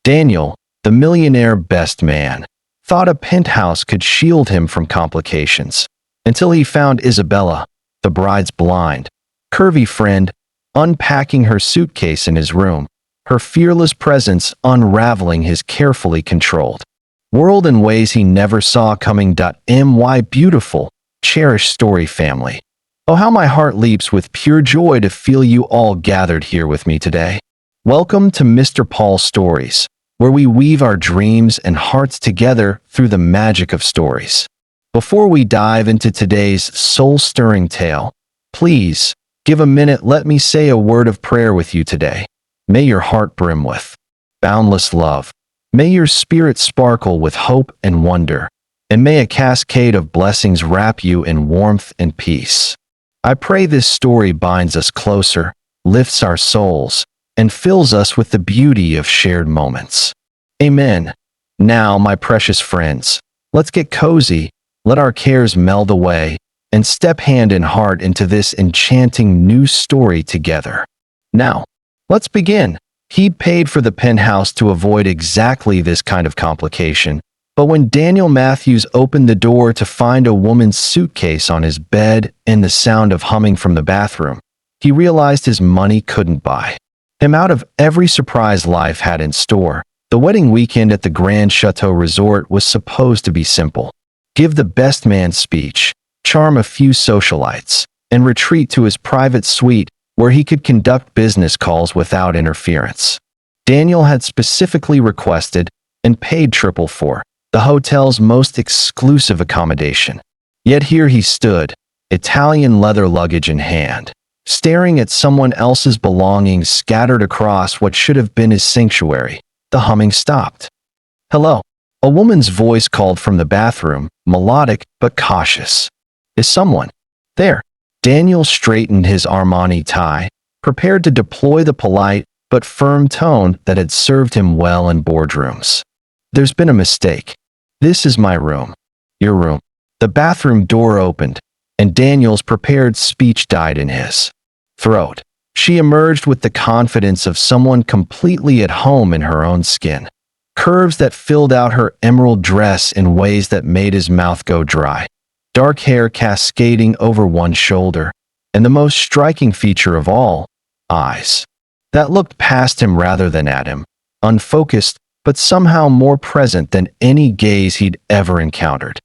Daniel, the millionaire best man, thought a penthouse could shield him from complications, until he found Isabella, the bride's blind, curvy friend, unpacking her suitcase in his room, her fearless presence unraveling his carefully controlled world in ways he never saw coming. My beautiful, cherished story family. Oh, how my heart leaps with pure joy to feel you all gathered here with me today. Welcome to Mr. Paul's Stories, where we weave our dreams and hearts together through the magic of stories. Before we dive into today's soul-stirring tale, please give a minute. Let me say a word of prayer with you today. May your heart brim with boundless love. May your spirit sparkle with hope and wonder, and may a cascade of blessings wrap you in warmth and peace. I pray this story binds us closer, lifts our souls, and fills us with the beauty of shared moments. Amen. Now, my precious friends, let's get cozy, let our cares meld away, and step hand in heart into this enchanting new story together. Now, let's begin. He'd paid for the penthouse to avoid exactly this kind of complication, but when Daniel Matthews opened the door to find a woman's suitcase on his bed and the sound of humming from the bathroom, he realized his money couldn't buy him out of every surprise life had in store. The wedding weekend at the Grand Chateau Resort was supposed to be simple. Give the best man speech, charm a few socialites, and retreat to his private suite where he could conduct business calls without interference. Daniel had specifically requested and paid triple for the hotel's most exclusive accommodation. Yet here he stood, Italian leather luggage in hand, staring at someone else's belongings scattered across what should have been his sanctuary. The humming stopped. "Hello," a woman's voice called from the bathroom, melodic but cautious. "Is someone there?" Daniel straightened his Armani tie, prepared to deploy the polite but firm tone that had served him well in boardrooms. "There's been a mistake. This is my room. Your room." The bathroom door opened, and Daniel's prepared speech died in his throat. She emerged with the confidence of someone completely at home in her own skin. Curves that filled out her emerald dress in ways that made his mouth go dry. Dark hair cascading over one shoulder, and the most striking feature of all, eyes that looked past him rather than at him, unfocused but somehow more present than any gaze he'd ever encountered.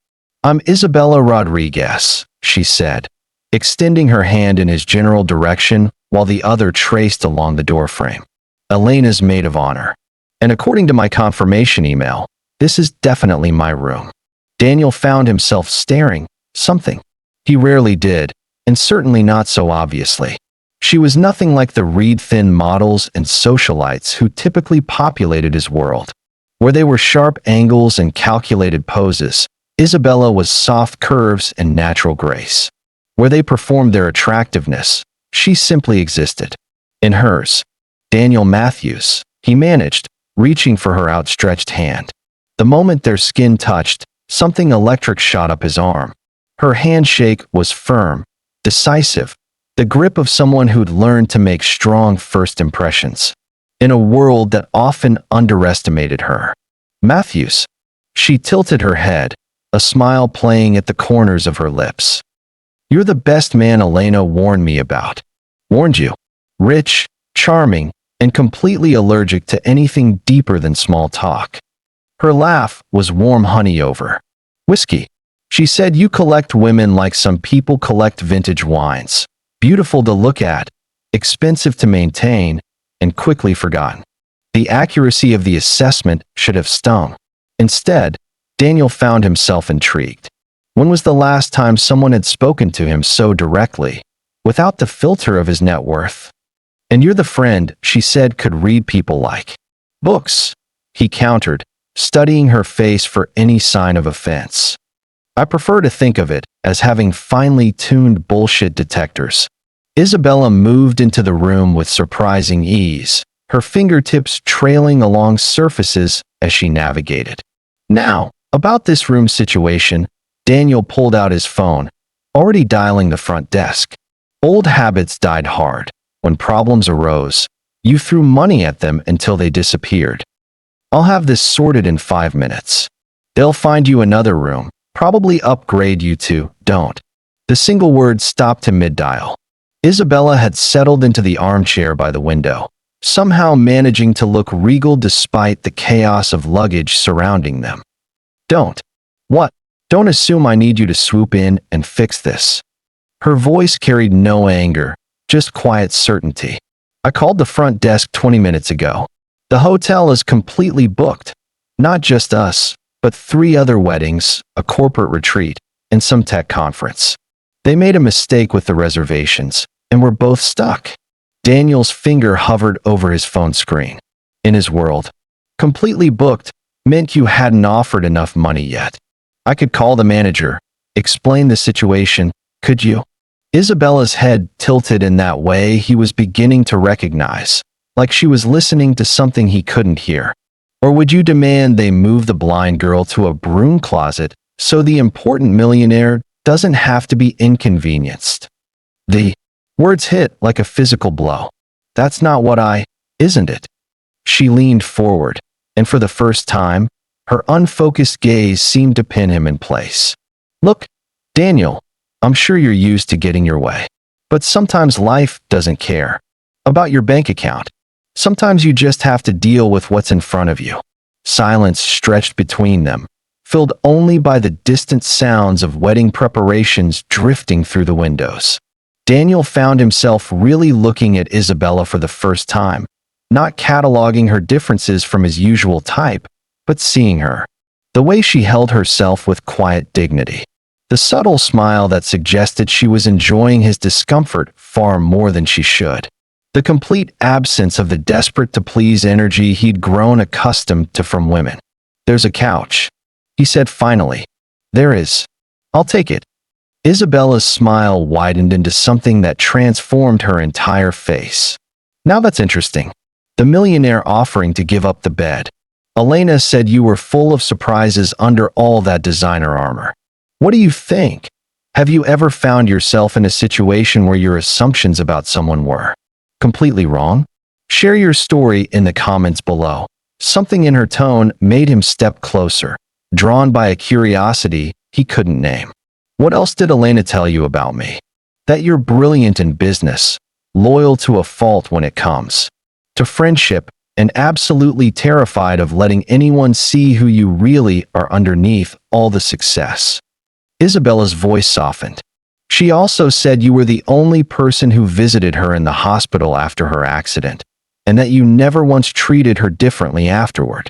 "I'm Isabella Rodriguez," she said, extending her hand in his general direction while the other traced along the doorframe. "Elena's maid of honor. And according to my confirmation email, this is definitely my room." Daniel found himself staring something he rarely did, and certainly not so obviously. She was nothing like the reed-thin models and socialites who typically populated his world. Where they were sharp angles and calculated poses, Isabella was soft curves and natural grace. Where they performed their attractiveness, she simply existed. In hers, Daniel Matthews, he managed, reaching for her outstretched hand. The moment their skin touched, something electric shot up his arm. Her handshake was firm, decisive, the grip of someone who'd learned to make strong first impressions. In a world that often underestimated her. "Matthews." She tilted her head, a smile playing at the corners of her lips. "You're the best man Elena warned me about." "Warned you?" Rich, charming, and completely allergic to anything deeper than small talk. Her laugh was warm honey over whiskey. She said, "You collect women like some people collect vintage wines. Beautiful to look at, expensive to maintain, and quickly forgotten." The accuracy of the assessment should have stung. Instead, Daniel found himself intrigued. When was the last time someone had spoken to him so directly, without the filter of his net worth? "And you're the friend," she said, "could read people like books," he countered, studying her face for any sign of offense. "I prefer to think of it as having finely tuned bullshit detectors." Isabella moved into the room with surprising ease, her fingertips trailing along surfaces as she navigated. "Now, about this room situation," Daniel pulled out his phone, already dialing the front desk. Old habits died hard. When problems arose, you threw money at them until they disappeared. I'll have this sorted in 5 minutes. They'll find you another room, probably upgrade you to don't. The single word stopped him mid-dial. Isabella had settled into the armchair by the window, somehow managing to look regal despite the chaos of luggage surrounding them. Don't. What? Don't assume I need you to swoop in and fix this. Her voice carried no anger, just quiet certainty. I called the front desk 20 minutes ago. The hotel is completely booked. Not just us, but 3 other weddings, a corporate retreat, and some tech conference. They made a mistake with the reservations, and we're both stuck. Daniel's finger hovered over his phone screen. In his world, completely booked meant you hadn't offered enough money yet. I could call the manager, explain the situation, could you? Isabella's head tilted in that way he was beginning to recognize, like she was listening to something he couldn't hear. Or would you demand they move the blind girl to a broom closet so the important millionaire doesn't have to be inconvenienced? The words hit like a physical blow. That's not what isn't it? She leaned forward, and for the first time, her unfocused gaze seemed to pin him in place. Look, Daniel, I'm sure you're used to getting your way. But sometimes life doesn't care about your bank account. Sometimes you just have to deal with what's in front of you. Silence stretched between them, filled only by the distant sounds of wedding preparations drifting through the windows. Daniel found himself really looking at Isabella for the first time, not cataloging her differences from his usual type, but seeing her. The way she held herself with quiet dignity. The subtle smile that suggested she was enjoying his discomfort far more than she should. The complete absence of the desperate-to-please energy he'd grown accustomed to from women. There's a couch, he said finally. There is. I'll take it. Isabella's smile widened into something that transformed her entire face. Now that's interesting. The millionaire offering to give up the bed. Elena said you were full of surprises under all that designer armor. What do you think? Have you ever found yourself in a situation where your assumptions about someone were completely wrong? Share your story in the comments below. Something in her tone made him step closer, drawn by a curiosity he couldn't name. What else did Elena tell you about me? That you're brilliant in business, loyal to a fault when it comes to friendship, and absolutely terrified of letting anyone see who you really are underneath all the success. Isabella's voice softened. She also said you were the only person who visited her in the hospital after her accident, and that you never once treated her differently afterward.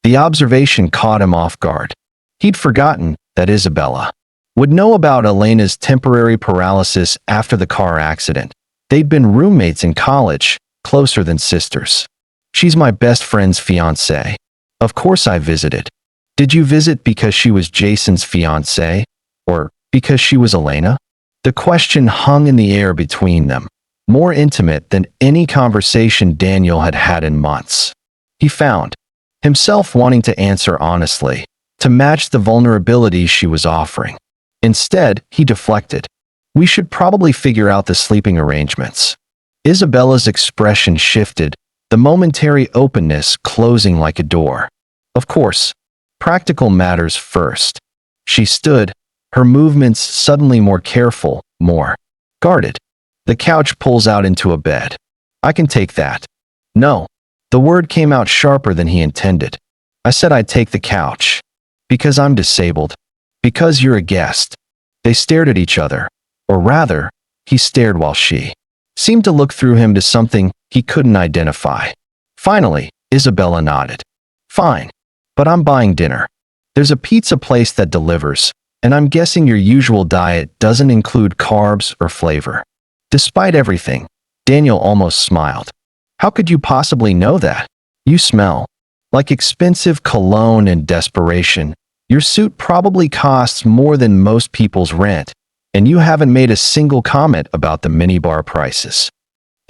The observation caught him off guard. He'd forgotten that Isabella would know about Elena's temporary paralysis after the car accident. They'd been roommates in college, closer than sisters. She's my best friend's fiancée. Of course I visited. Did you visit because she was Jason's fiancée? Or because she was Elena? The question hung in the air between them, more intimate than any conversation Daniel had had in months. He found himself wanting to answer honestly, to match the vulnerability she was offering. Instead, he deflected. We should probably figure out the sleeping arrangements. Isabella's expression shifted, the momentary openness closing like a door. Of course, practical matters first. She stood, her movements suddenly more careful, more guarded. The couch pulls out into a bed. I can take that. No. The word came out sharper than he intended. I said I'd take the couch. Because I'm disabled. Because you're a guest. They stared at each other. Or rather, he stared while she seemed to look through him to something he couldn't identify. Finally, Isabella nodded. Fine. But I'm buying dinner. There's a pizza place that delivers, and I'm guessing your usual diet doesn't include carbs or flavor. Despite everything, Daniel almost smiled. How could you possibly know that? You smell like expensive cologne and desperation. Your suit probably costs more than most people's rent, and you haven't made a single comment about the minibar prices.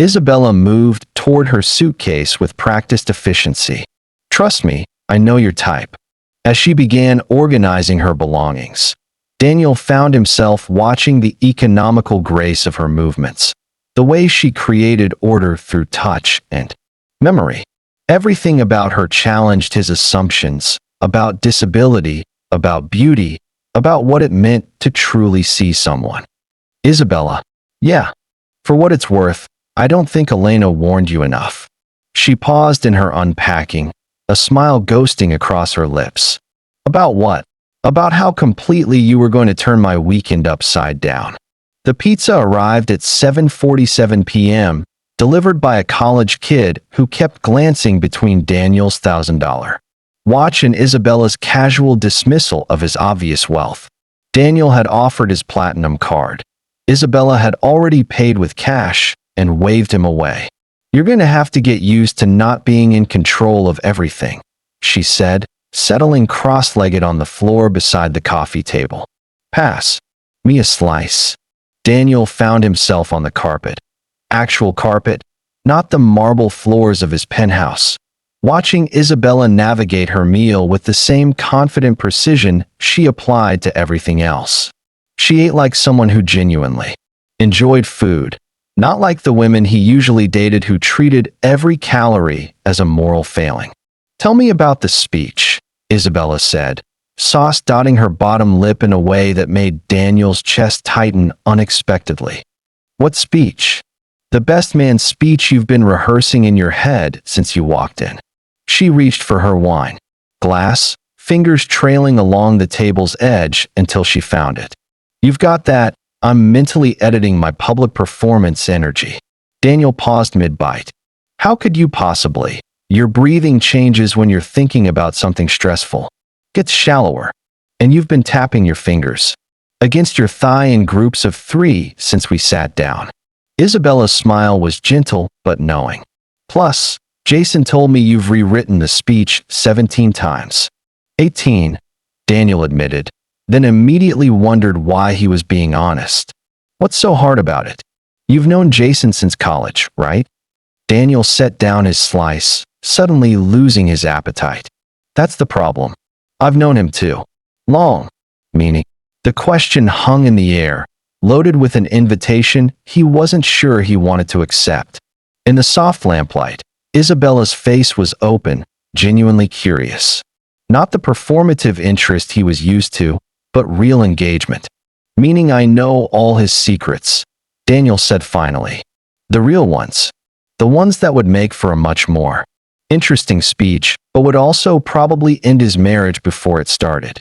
Isabella moved toward her suitcase with practiced efficiency. Trust me, I know your type. As she began organizing her belongings, Daniel found himself watching the economical grace of her movements, the way she created order through touch and memory. Everything about her challenged his assumptions about disability, about beauty, about what it meant to truly see someone. Isabella. Yeah. For what it's worth, I don't think Elena warned you enough. She paused in her unpacking, a smile ghosting across her lips. About what? About how completely you were going to turn my weekend upside down. The pizza arrived at 7:47 p.m., delivered by a college kid who kept glancing between Daniel's $1,000 watch and Isabella's casual dismissal of his obvious wealth. Daniel had offered his platinum card. Isabella had already paid with cash and waved him away. You're going to have to get used to not being in control of everything, she said, settling cross-legged on the floor beside the coffee table. Pass me a slice. Daniel found himself on the carpet. Actual carpet, not the marble floors of his penthouse. Watching Isabella navigate her meal with the same confident precision she applied to everything else. She ate like someone who genuinely enjoyed food, not like the women he usually dated who treated every calorie as a moral failing. Tell me about the speech, Isabella said, sauce dotting her bottom lip in a way that made Daniel's chest tighten unexpectedly. What speech? The best man speech you've been rehearsing in your head since you walked in. She reached for her wine glass, fingers trailing along the table's edge until she found it. You've got that, I'm mentally editing my public performance energy. Daniel paused mid-bite. How could you possibly? Your breathing changes when you're thinking about something stressful. Gets shallower. And you've been tapping your fingers against your thigh in groups of 3 since we sat down. Isabella's smile was gentle but knowing. Plus, Jason told me you've rewritten the speech 17 times. 18, Daniel admitted, then immediately wondered why he was being honest. What's so hard about it? You've known Jason since college, right? Daniel set down his slice, suddenly losing his appetite. That's the problem. I've known him too. Long. Meaning? The question hung in the air, loaded with an invitation he wasn't sure he wanted to accept. In the soft lamplight, Isabella's face was open, genuinely curious. Not the performative interest he was used to, but real engagement. Meaning I know all his secrets, Daniel said finally. The real ones. The ones that would make for a much more interesting speech, but would also probably end his marriage before it started.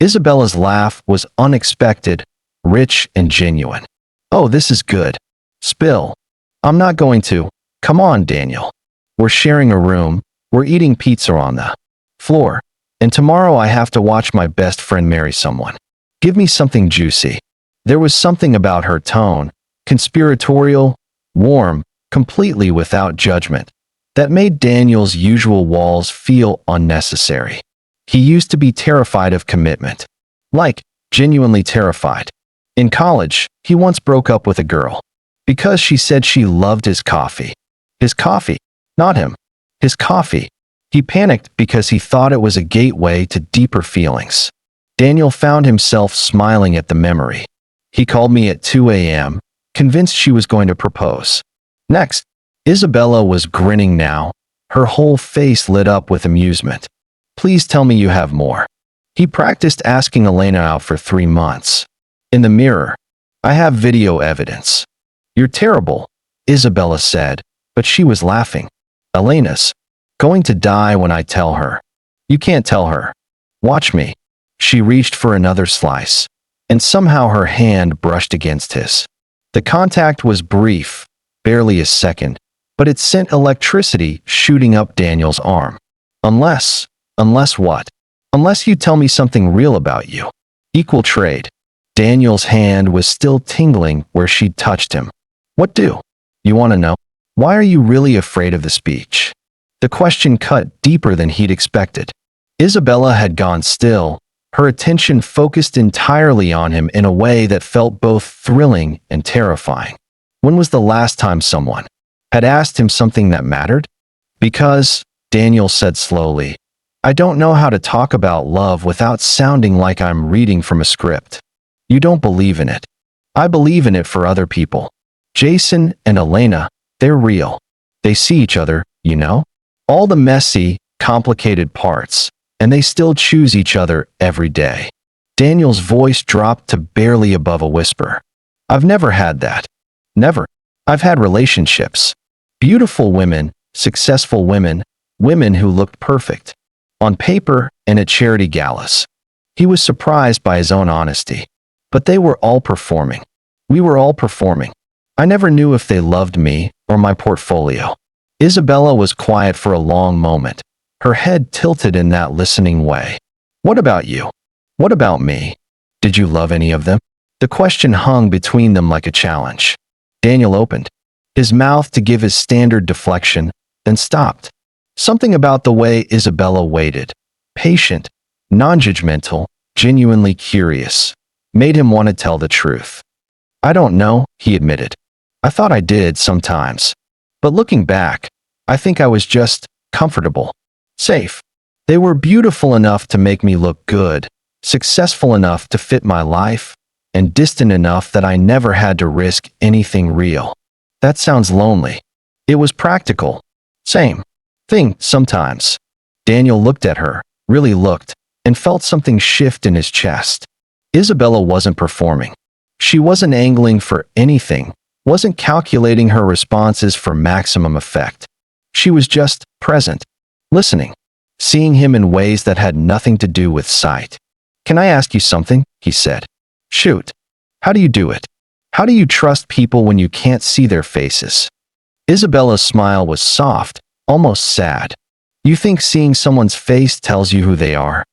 Isabella's laugh was unexpected, rich and genuine. Oh, this is good. Spill. I'm not going to. Come on, Daniel. We're sharing a room, we're eating pizza on the floor, and tomorrow I have to watch my best friend marry someone. Give me something juicy. There was something about her tone, conspiratorial, warm, completely without judgment, that made Daniel's usual walls feel unnecessary. He used to be terrified of commitment. Like, genuinely terrified. In college, he once broke up with a girl because she said she loved his coffee. His coffee. Not him. His coffee. He panicked because he thought it was a gateway to deeper feelings. Daniel found himself smiling at the memory. He called me at 2 a.m., convinced she was going to propose. Next, Isabella was grinning now, her whole face lit up with amusement. Please tell me you have more. He practiced asking Elena out for 3 months. In the mirror. I have video evidence. You're terrible, Isabella said, but she was laughing. Elena's going to die when I tell her. You can't tell her. Watch me. She reached for another slice, and somehow her hand brushed against his. The contact was brief, barely a second, but it sent electricity shooting up Daniel's arm. Unless what? Unless you tell me something real about you. Equal trade. Daniel's hand was still tingling where she'd touched him. What do? You want to know? Why are you really afraid of the speech? The question cut deeper than he'd expected. Isabella had gone still, her attention focused entirely on him in a way that felt both thrilling and terrifying. When was the last time someone had asked him something that mattered? Because, Daniel said slowly, I don't know how to talk about love without sounding like I'm reading from a script. You don't believe in it. I believe in it for other people. Jason and Elena, they're real. They see each other, you know? All the messy, complicated parts, and they still choose each other every day. Daniel's voice dropped to barely above a whisper. I've never had that. Never. I've had relationships. Beautiful women, successful women, women who looked perfect. On paper and at charity galas. He was surprised by his own honesty. But they were all performing. We were all performing. I never knew if they loved me or my portfolio. Isabella was quiet for a long moment, her head tilted in that listening way. What about you? What about me? Did you love any of them? The question hung between them like a challenge. Daniel opened his mouth to give his standard deflection, then stopped. Something about the way Isabella waited, patient, non-judgmental, genuinely curious, made him want to tell the truth. I don't know, he admitted. I thought I did sometimes. But looking back, I think I was just comfortable, safe. They were beautiful enough to make me look good, successful enough to fit my life, and distant enough that I never had to risk anything real. That sounds lonely. It was practical. Same thing sometimes. Daniel looked at her, really looked, and felt something shift in his chest. Isabella wasn't performing. She wasn't angling for anything, wasn't calculating her responses for maximum effect. She was just present, listening, seeing him in ways that had nothing to do with sight. Can I ask you something? He said. Shoot. How do you do it? How do you trust people when you can't see their faces? Isabella's smile was soft, almost sad. You think seeing someone's face tells you who they are,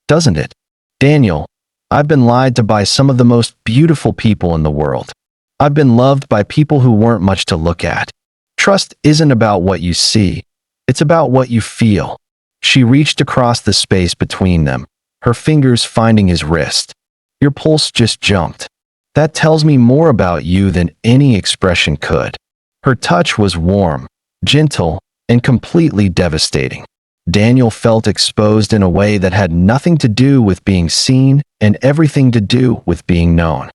doesn't it? Daniel, I've been lied to by some of the most beautiful people in the world. I've been loved by people who weren't much to look at. Trust isn't about what you see. It's about what you feel. She reached across the space between them, her fingers finding his wrist. Your pulse just jumped. That tells me more about you than any expression could. Her touch was warm, gentle, and completely devastating. Daniel felt exposed in a way that had nothing to do with being seen and everything to do with being known.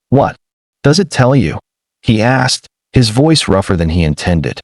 What does it tell you? He asked, his voice rougher than he intended.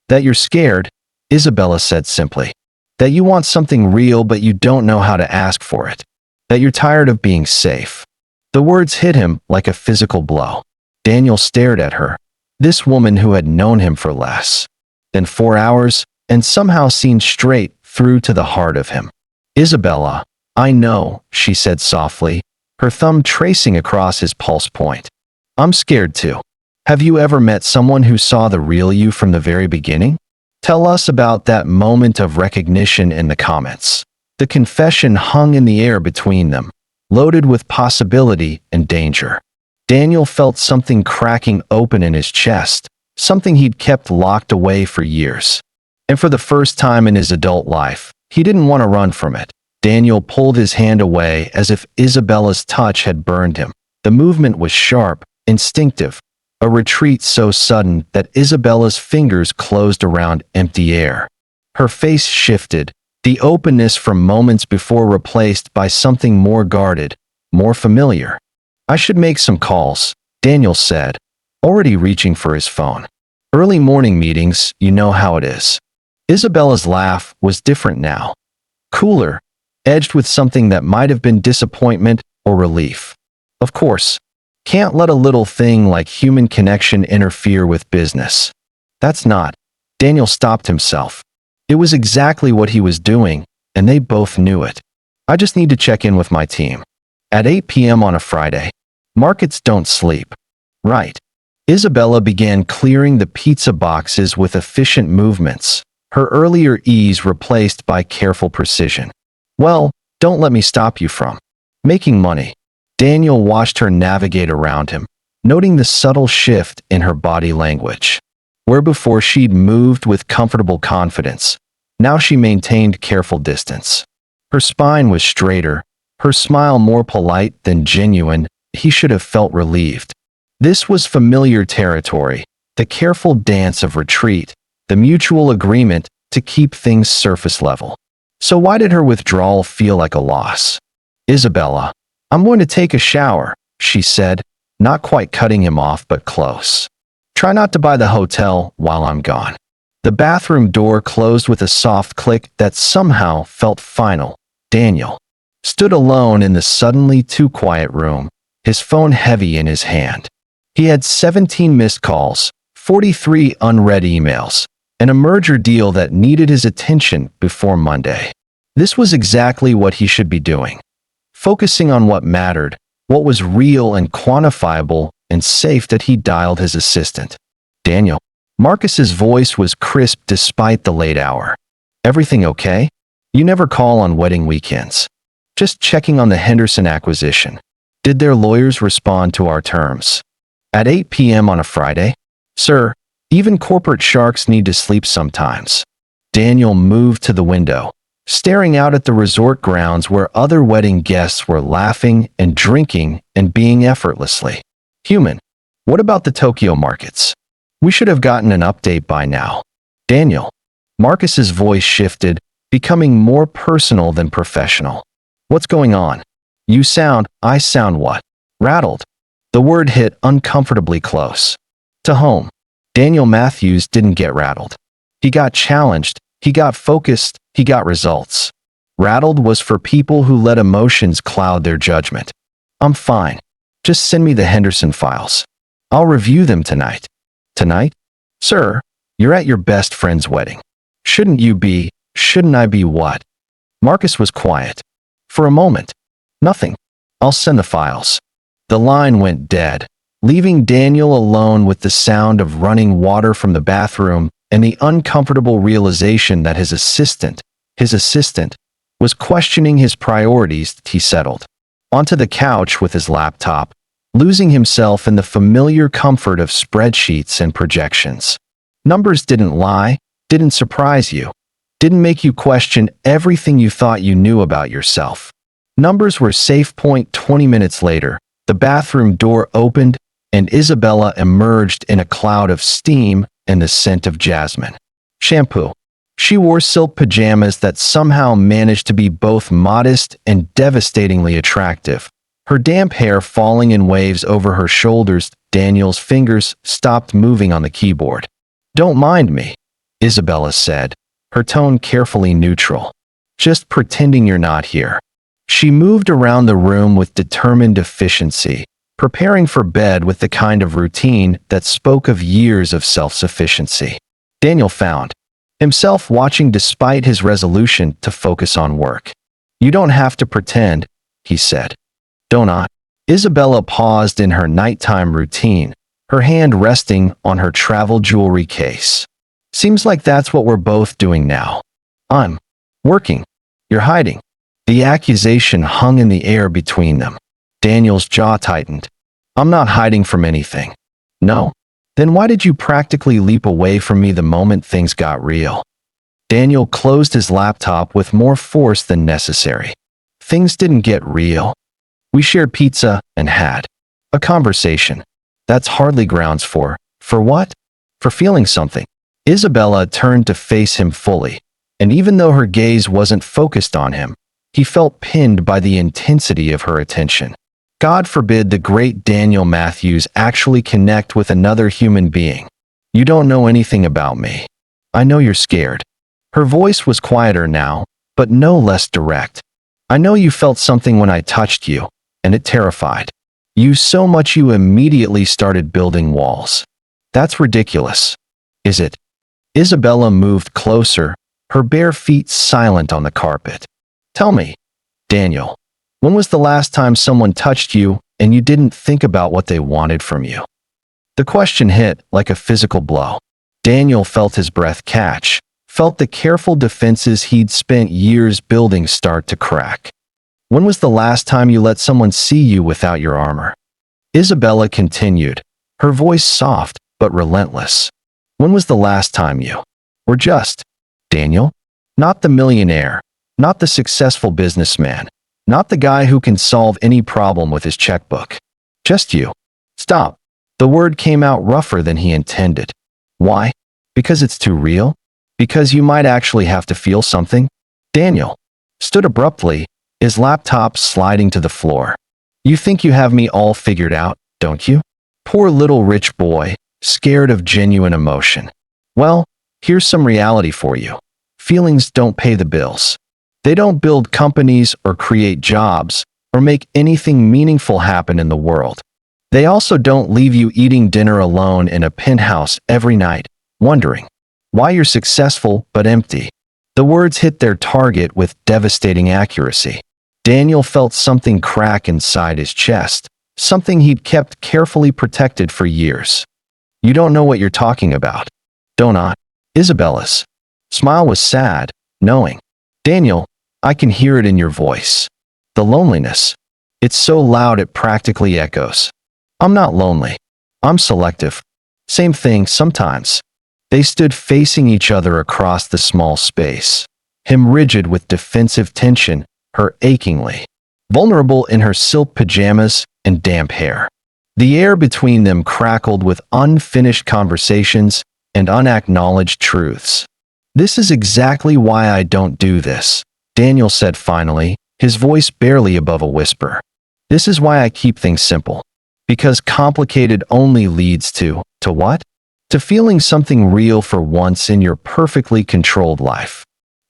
That you're scared, Isabella said simply. That you want something real but you don't know how to ask for it. That you're tired of being safe. The words hit him like a physical blow. Daniel stared at her, this woman who had known him for less than 4 hours and somehow seen straight through to the heart of him. Isabella, I know, she said softly, her thumb tracing across his pulse point. I'm scared too. Have you ever met someone who saw the real you from the very beginning? Tell us about that moment of recognition in the comments. The confession hung in the air between them, loaded with possibility and danger. Daniel felt something cracking open in his chest, something he'd kept locked away for years. And for the first time in his adult life, he didn't want to run from it. Daniel pulled his hand away as if Isabella's touch had burned him. The movement was sharp, instinctive, a retreat so sudden that Isabella's fingers closed around empty air. Her face shifted, the openness from moments before replaced by something more guarded, more familiar. I should make some calls, Daniel said, already reaching for his phone. Early morning meetings, you know how it is. Isabella's laugh was different now. Cooler, edged with something that might have been disappointment or relief. Of course, can't let a little thing like human connection interfere with business. That's not. Daniel stopped himself. It was exactly what he was doing, and they both knew it. I just need to check in with my team. At 8 p.m. on a Friday. Markets don't sleep. Right. Isabella began clearing the pizza boxes with efficient movements, her earlier ease replaced by careful precision. Well, don't let me stop you from making money. Daniel watched her navigate around him, noting the subtle shift in her body language. Where before she'd moved with comfortable confidence, now she maintained careful distance. Her spine was straighter, her smile more polite than genuine. He should have felt relieved. This was familiar territory, the careful dance of retreat, the mutual agreement to keep things surface level. So why did her withdrawal feel like a loss? Isabella, I'm going to take a shower, she said, not quite cutting him off but close. Try not to buy the hotel while I'm gone. The bathroom door closed with a soft click that somehow felt final. Daniel stood alone in the suddenly too quiet room, his phone heavy in his hand. He had 17 missed calls, 43 unread emails, and a merger deal that needed his attention before Monday. This was exactly what he should be doing. Focusing on what mattered, what was real and quantifiable and safe. That he dialed his assistant. Daniel. Marcus's voice was crisp despite the late hour. Everything okay? You never call on wedding weekends. Just checking on the Henderson acquisition. Did their lawyers respond to our terms? At 8 p.m. on a Friday? Sir, even corporate sharks need to sleep sometimes. Daniel moved to the window, staring out at the resort grounds where other wedding guests were laughing and drinking and being effortlessly human. What about the Tokyo markets? We should have gotten an update by now. Daniel. Marcus's voice shifted, becoming more personal than professional. What's going on? I sound what? Rattled. The word hit uncomfortably close to home. Daniel Matthews didn't get rattled. He got challenged, he got focused, he got results. Rattled was for people who let emotions cloud their judgment. I'm fine. Just send me the Henderson files. I'll review them tonight. Tonight? Sir, you're at your best friend's wedding. Shouldn't I be what? Marcus was quiet. For a moment. Nothing. I'll send the files. The line went dead, leaving Daniel alone with the sound of running water from the bathroom and the uncomfortable realization that his assistant, was questioning his priorities. He settled onto the couch with his laptop, losing himself in the familiar comfort of spreadsheets and projections. Numbers didn't lie, didn't surprise you, didn't make you question everything you thought you knew about yourself. Numbers were safe. 20 minutes later, the bathroom door opened and Isabella emerged in a cloud of steam and the scent of jasmine. Shampoo. She wore silk pajamas that somehow managed to be both modest and devastatingly attractive. Her damp hair falling in waves over her shoulders. Daniel's fingers stopped moving on the keyboard. Don't mind me, Isabella said, her tone carefully neutral. Just pretending you're not here. She moved around the room with determined efficiency, preparing for bed with the kind of routine that spoke of years of self-sufficiency. Daniel found himself watching despite his resolution to focus on work. You don't have to pretend, he said. Don't I? Isabella paused in her nighttime routine, her hand resting on her travel jewelry case. Seems like that's what we're both doing now. I'm working. You're hiding. The accusation hung in the air between them. Daniel's jaw tightened. I'm not hiding from anything. No. Then why did you practically leap away from me the moment things got real? Daniel closed his laptop with more force than necessary. Things didn't get real. We shared pizza and had a conversation. That's hardly grounds for what? For feeling something. Isabella turned to face him fully, and even though her gaze wasn't focused on him, he felt pinned by the intensity of her attention. God forbid the great Daniel Matthews actually connect with another human being. You don't know anything about me. I know you're scared. Her voice was quieter now, but no less direct. I know you felt something when I touched you, and it terrified you so much you immediately started building walls. That's ridiculous. Is it? Isabella moved closer, her bare feet silent on the carpet. Tell me, Daniel, when was the last time someone touched you and you didn't think about what they wanted from you? The question hit like a physical blow. Daniel felt his breath catch, felt the careful defenses he'd spent years building start to crack. When was the last time you let someone see you without your armor? Isabella continued, her voice soft but relentless. When was the last time you were just Daniel? Not the millionaire, not the successful businessman, not the guy who can solve any problem with his checkbook. Just you. Stop. The word came out rougher than he intended. Why? Because it's too real? Because you might actually have to feel something? Daniel stood abruptly, his laptop sliding to the floor. You think you have me all figured out, don't you? Poor little rich boy, scared of genuine emotion. Well, Here's some reality for you. Feelings don't pay the bills. They don't build companies or create jobs or make anything meaningful happen in the world. They also don't leave you eating dinner alone in a penthouse every night, wondering why you're successful but empty. The words hit their target with devastating accuracy. Daniel felt something crack inside his chest, something he'd kept carefully protected for years. You don't know what you're talking about, don't I? Isabella's smile was sad, knowing. Daniel, I can hear it in your voice. The loneliness. It's so loud it practically echoes. I'm not lonely. I'm selective. Same thing sometimes. They stood facing each other across the small space. Him rigid with defensive tension, her achingly vulnerable in her silk pajamas and damp hair. The air between them crackled with unfinished conversations and unacknowledged truths. This is exactly why I don't do this, Daniel said finally, his voice barely above a whisper. This is why I keep things simple. Because complicated only leads to what? To feeling something real for once in your perfectly controlled life.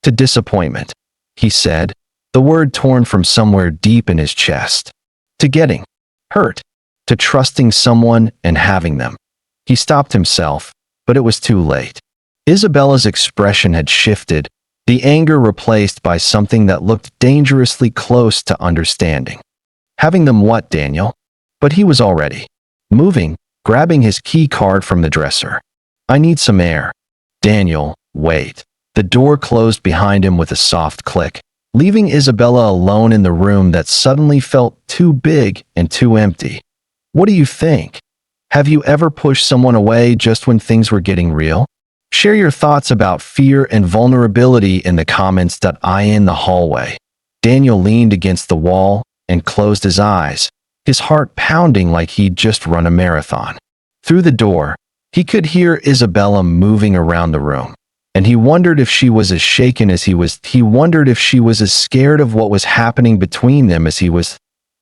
To disappointment, he said, the word torn from somewhere deep in his chest. To getting hurt. To trusting someone and having them. He stopped himself, but it was too late. Isabella's expression had shifted, the anger replaced by something that looked dangerously close to understanding. Having them what, Daniel? But he was already moving, grabbing his key card from the dresser. I need some air. Daniel, wait. The door closed behind him with a soft click, leaving Isabella alone in the room that suddenly felt too big and too empty. What do you think? Have you ever pushed someone away just when things were getting real? Share your thoughts about fear and vulnerability in the comments in the hallway. Daniel leaned against the wall and closed his eyes, his heart pounding like he'd just run a marathon. Through the door, he could hear Isabella moving around the room, and he wondered if she was as shaken as he was. He wondered if she was as scared of what was happening between them as he was.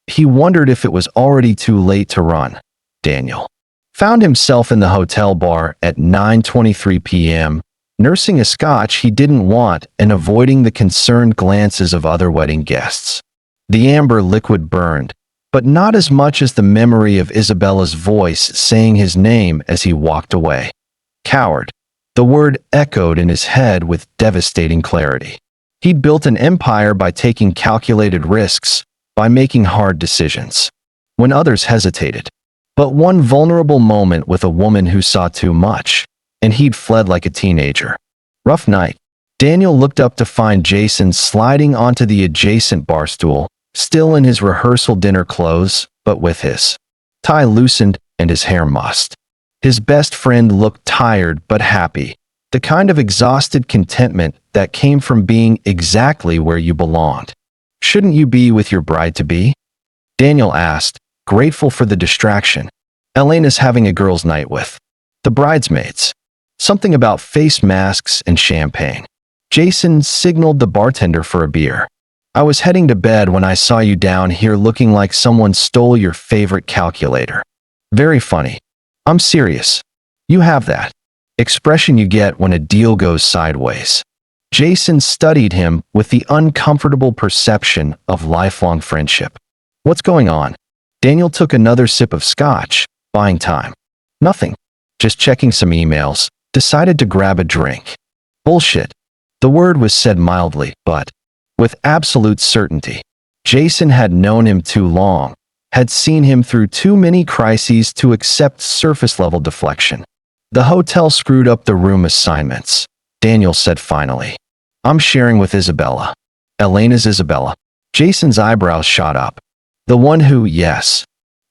He wondered if it was already too late to run. Daniel found himself in the hotel bar at 9:23 p.m., nursing a scotch he didn't want and avoiding the concerned glances of other wedding guests. The amber liquid burned, but not as much as the memory of Isabella's voice saying his name as he walked away. Coward. The word echoed in his head with devastating clarity. He'd built an empire by taking calculated risks, by making hard decisions, when others hesitated. But one vulnerable moment with a woman who saw too much, and he'd fled like a teenager. Rough night. Daniel looked up to find Jason sliding onto the adjacent bar stool, still in his rehearsal dinner clothes, but with his tie loosened and his hair mussed. His best friend looked tired but happy, the kind of exhausted contentment that came from being exactly where you belonged. Shouldn't you be with your bride-to-be? Daniel asked, grateful for the distraction. Elena's having a girls' night with the bridesmaids. Something about face masks and champagne. Jason signaled the bartender for a beer. I was heading to bed when I saw you down here looking like someone stole your favorite calculator. Very funny. I'm serious. You have that expression you get when a deal goes sideways. Jason studied him with the uncomfortable perception of lifelong friendship. What's going on? Daniel took another sip of scotch, buying time. Nothing. Just checking some emails. Decided to grab a drink. Bullshit. The word was said mildly, but with absolute certainty. Jason had known him too long, had seen him through too many crises to accept surface-level deflection. The hotel screwed up the room assignments, Daniel said finally. I'm sharing with Isabella. Elena's Isabella. Jason's eyebrows shot up. The one who, yes.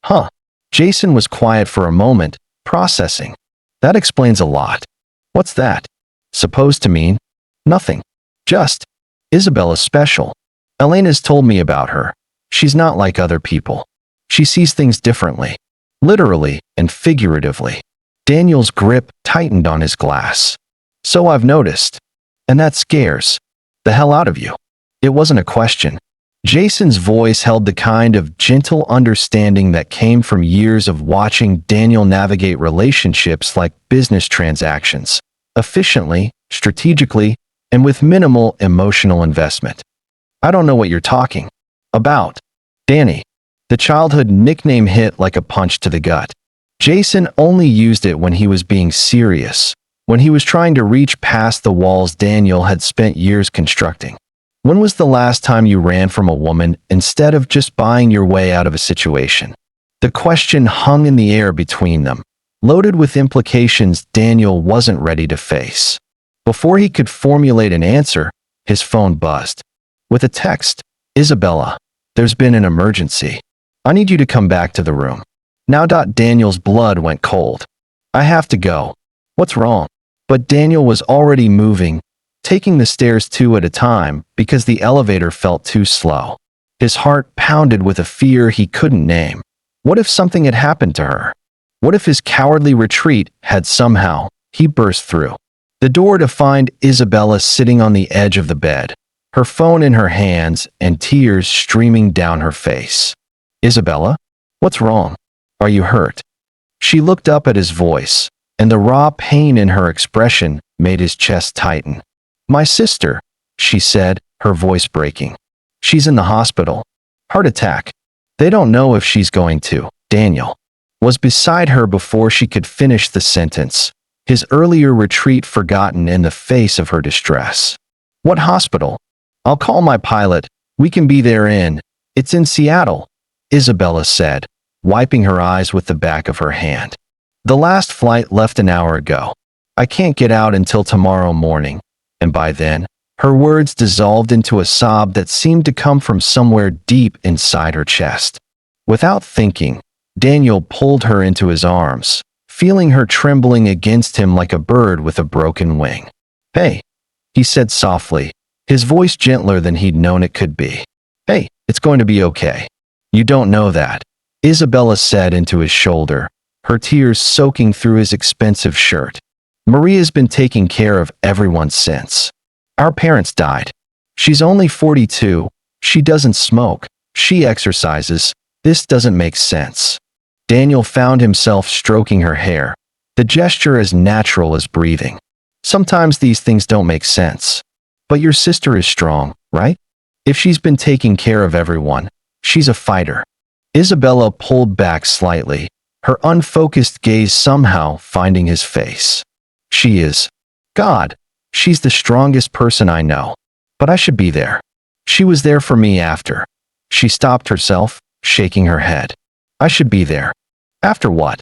Huh. Jason was quiet for a moment, processing. That explains a lot. What's that? Supposed to mean? Nothing. Just. Isabella's special. Elena's told me about her. She's not like other people. She sees things differently. Literally and figuratively. Daniel's grip tightened on his glass. So I've noticed. And that scares the hell out of you. It wasn't a question. Jason's voice held the kind of gentle understanding that came from years of watching Daniel navigate relationships like business transactions. efficiently, strategically, and with minimal emotional investment. I don't know what you're talking about. Danny. The childhood nickname hit like a punch to the gut. Jason only used it when he was being serious, when he was trying to reach past the walls Daniel had spent years constructing. When was the last time you ran from a woman instead of just buying your way out of a situation? The question hung in the air between them, loaded with implications Daniel wasn't ready to face. Before he could formulate an answer, his phone buzzed. With a text, "Isabella, there's been an emergency. I need you to come back to the room." Now. Daniel's blood went cold. "I have to go." "What's wrong?" But Daniel was already moving, taking the stairs two at a time because the elevator felt too slow. His heart pounded with a fear he couldn't name. What if something had happened to her? What if his cowardly retreat had somehow, he burst through the door to find Isabella sitting on the edge of the bed, her phone in her hands and tears streaming down her face. "Isabella? What's wrong? Are you hurt?" She looked up at his voice, and the raw pain in her expression made his chest tighten. "My sister," she said, her voice breaking. "She's in the hospital. Heart attack. They don't know if she's going to." Daniel was beside her before she could finish the sentence, his earlier retreat forgotten in the face of her distress. "What hospital?" "I'll call my pilot. We can be there in. It's in Seattle," Isabella said, wiping her eyes with the back of her hand. "The last flight left an hour ago. I can't get out until tomorrow morning." And by then, her words dissolved into a sob that seemed to come from somewhere deep inside her chest. Without thinking, Daniel pulled her into his arms, feeling her trembling against him like a bird with a broken wing. "Hey," he said softly, his voice gentler than he'd known it could be. "Hey, it's going to be okay." "You don't know that," Isabella said into his shoulder, her tears soaking through his expensive shirt. "Maria's been taking care of everyone since. Our parents died. She's only 42, she doesn't smoke, she exercises. This doesn't make sense." Daniel found himself stroking her hair, the gesture as natural as breathing. "Sometimes these things don't make sense. But your sister is strong, right? If she's been taking care of everyone, she's a fighter." Isabella pulled back slightly, her unfocused gaze somehow finding his face. "She is. God, she's the strongest person I know. But I should be there. She was there for me after." She stopped herself, shaking her head. "I should be there. After what?"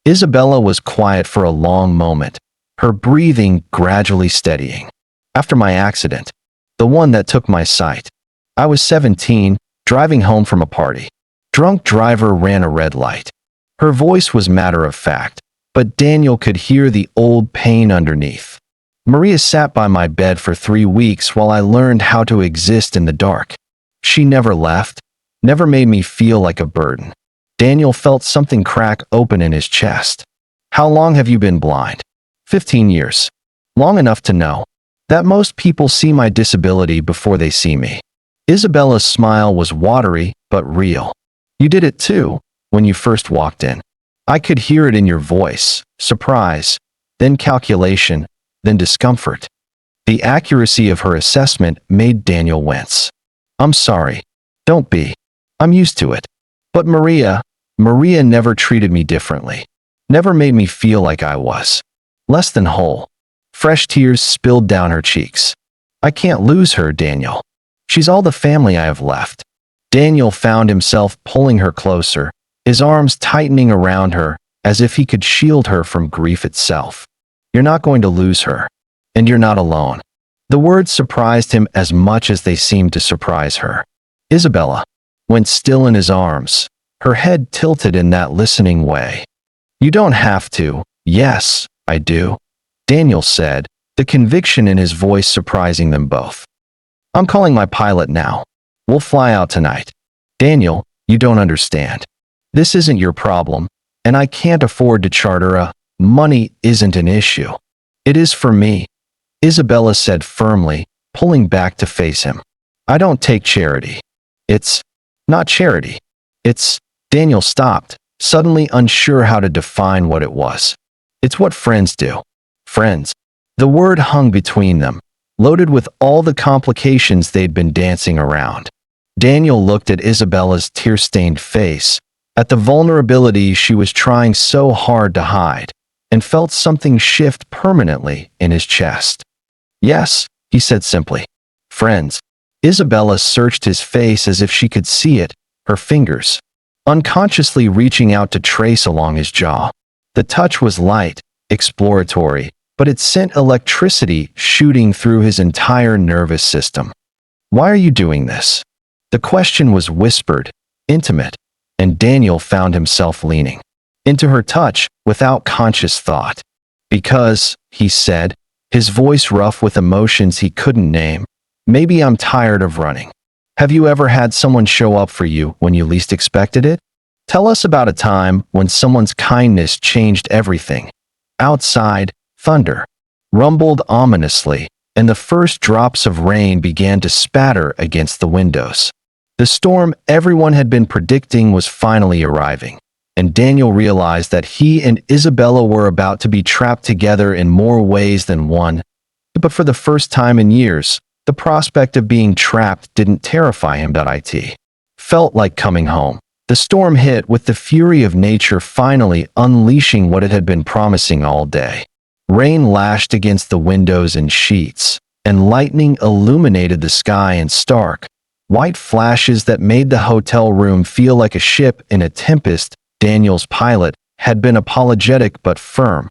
Isabella was quiet for a long moment, her breathing gradually steadying. "After my accident. The one that took my sight. I was 17, driving home from a party. Drunk driver ran a red light." Her voice was matter of fact, but Daniel could hear the old pain underneath. "Maria sat by my bed for 3 weeks while I learned how to exist in the dark. She never left, never made me feel like a burden." Daniel felt something crack open in his chest. "How long have you been blind?" 15 years. Long enough to know that most people see my disability before they see me." Isabella's smile was watery but real. "You did it too, when you first walked in. I could hear it in your voice, surprise, then calculation, then discomfort." The accuracy of her assessment made Daniel wince. "I'm sorry. Don't be. I'm used to it. But Maria never treated me differently. Never made me feel like I was less than whole." Fresh tears spilled down her cheeks. "I can't lose her, Daniel. She's all the family I have left." Daniel found himself pulling her closer, his arms tightening around her as if he could shield her from grief itself. "You're not going to lose her. And you're not alone." The words surprised him as much as they seemed to surprise her. Isabella went still in his arms, her head tilted in that listening way. "You don't have to." "Yes, I do," Daniel said, the conviction in his voice surprising them both. "I'm calling my pilot now. We'll fly out tonight." "Daniel, you don't understand. This isn't your problem, and I can't afford to charter a. Money isn't an issue. It is for me," Isabella said firmly, pulling back to face him. "I don't take charity. It's not charity. It's." Daniel stopped, suddenly unsure how to define what it was. "It's what friends do." "Friends?" The word hung between them, loaded with all the complications they'd been dancing around. Daniel looked at Isabella's tear-stained face, at the vulnerability she was trying so hard to hide, and felt something shift permanently in his chest. "Yes," he said simply. "Friends." Isabella searched his face as if she could see it, her fingers unconsciously reaching out to trace along his jaw. The touch was light, exploratory, but it sent electricity shooting through his entire nervous system. "Why are you doing this?" The question was whispered, intimate, and Daniel found himself leaning into her touch without conscious thought. "Because," he said, his voice rough with emotions he couldn't name, "maybe I'm tired of running." Have you ever had someone show up for you when you least expected it? Tell us about a time when someone's kindness changed everything. Outside, thunder rumbled ominously, and the first drops of rain began to spatter against the windows. The storm everyone had been predicting was finally arriving, and Daniel realized that he and Isabella were about to be trapped together in more ways than one. But for the first time in years, the prospect of being trapped didn't terrify him. It felt like coming home. The storm hit with the fury of nature finally unleashing what it had been promising all day. Rain lashed against the windows in sheets, and lightning illuminated the sky in stark, white flashes that made the hotel room feel like a ship in a tempest. Daniel's pilot had been apologetic but firm.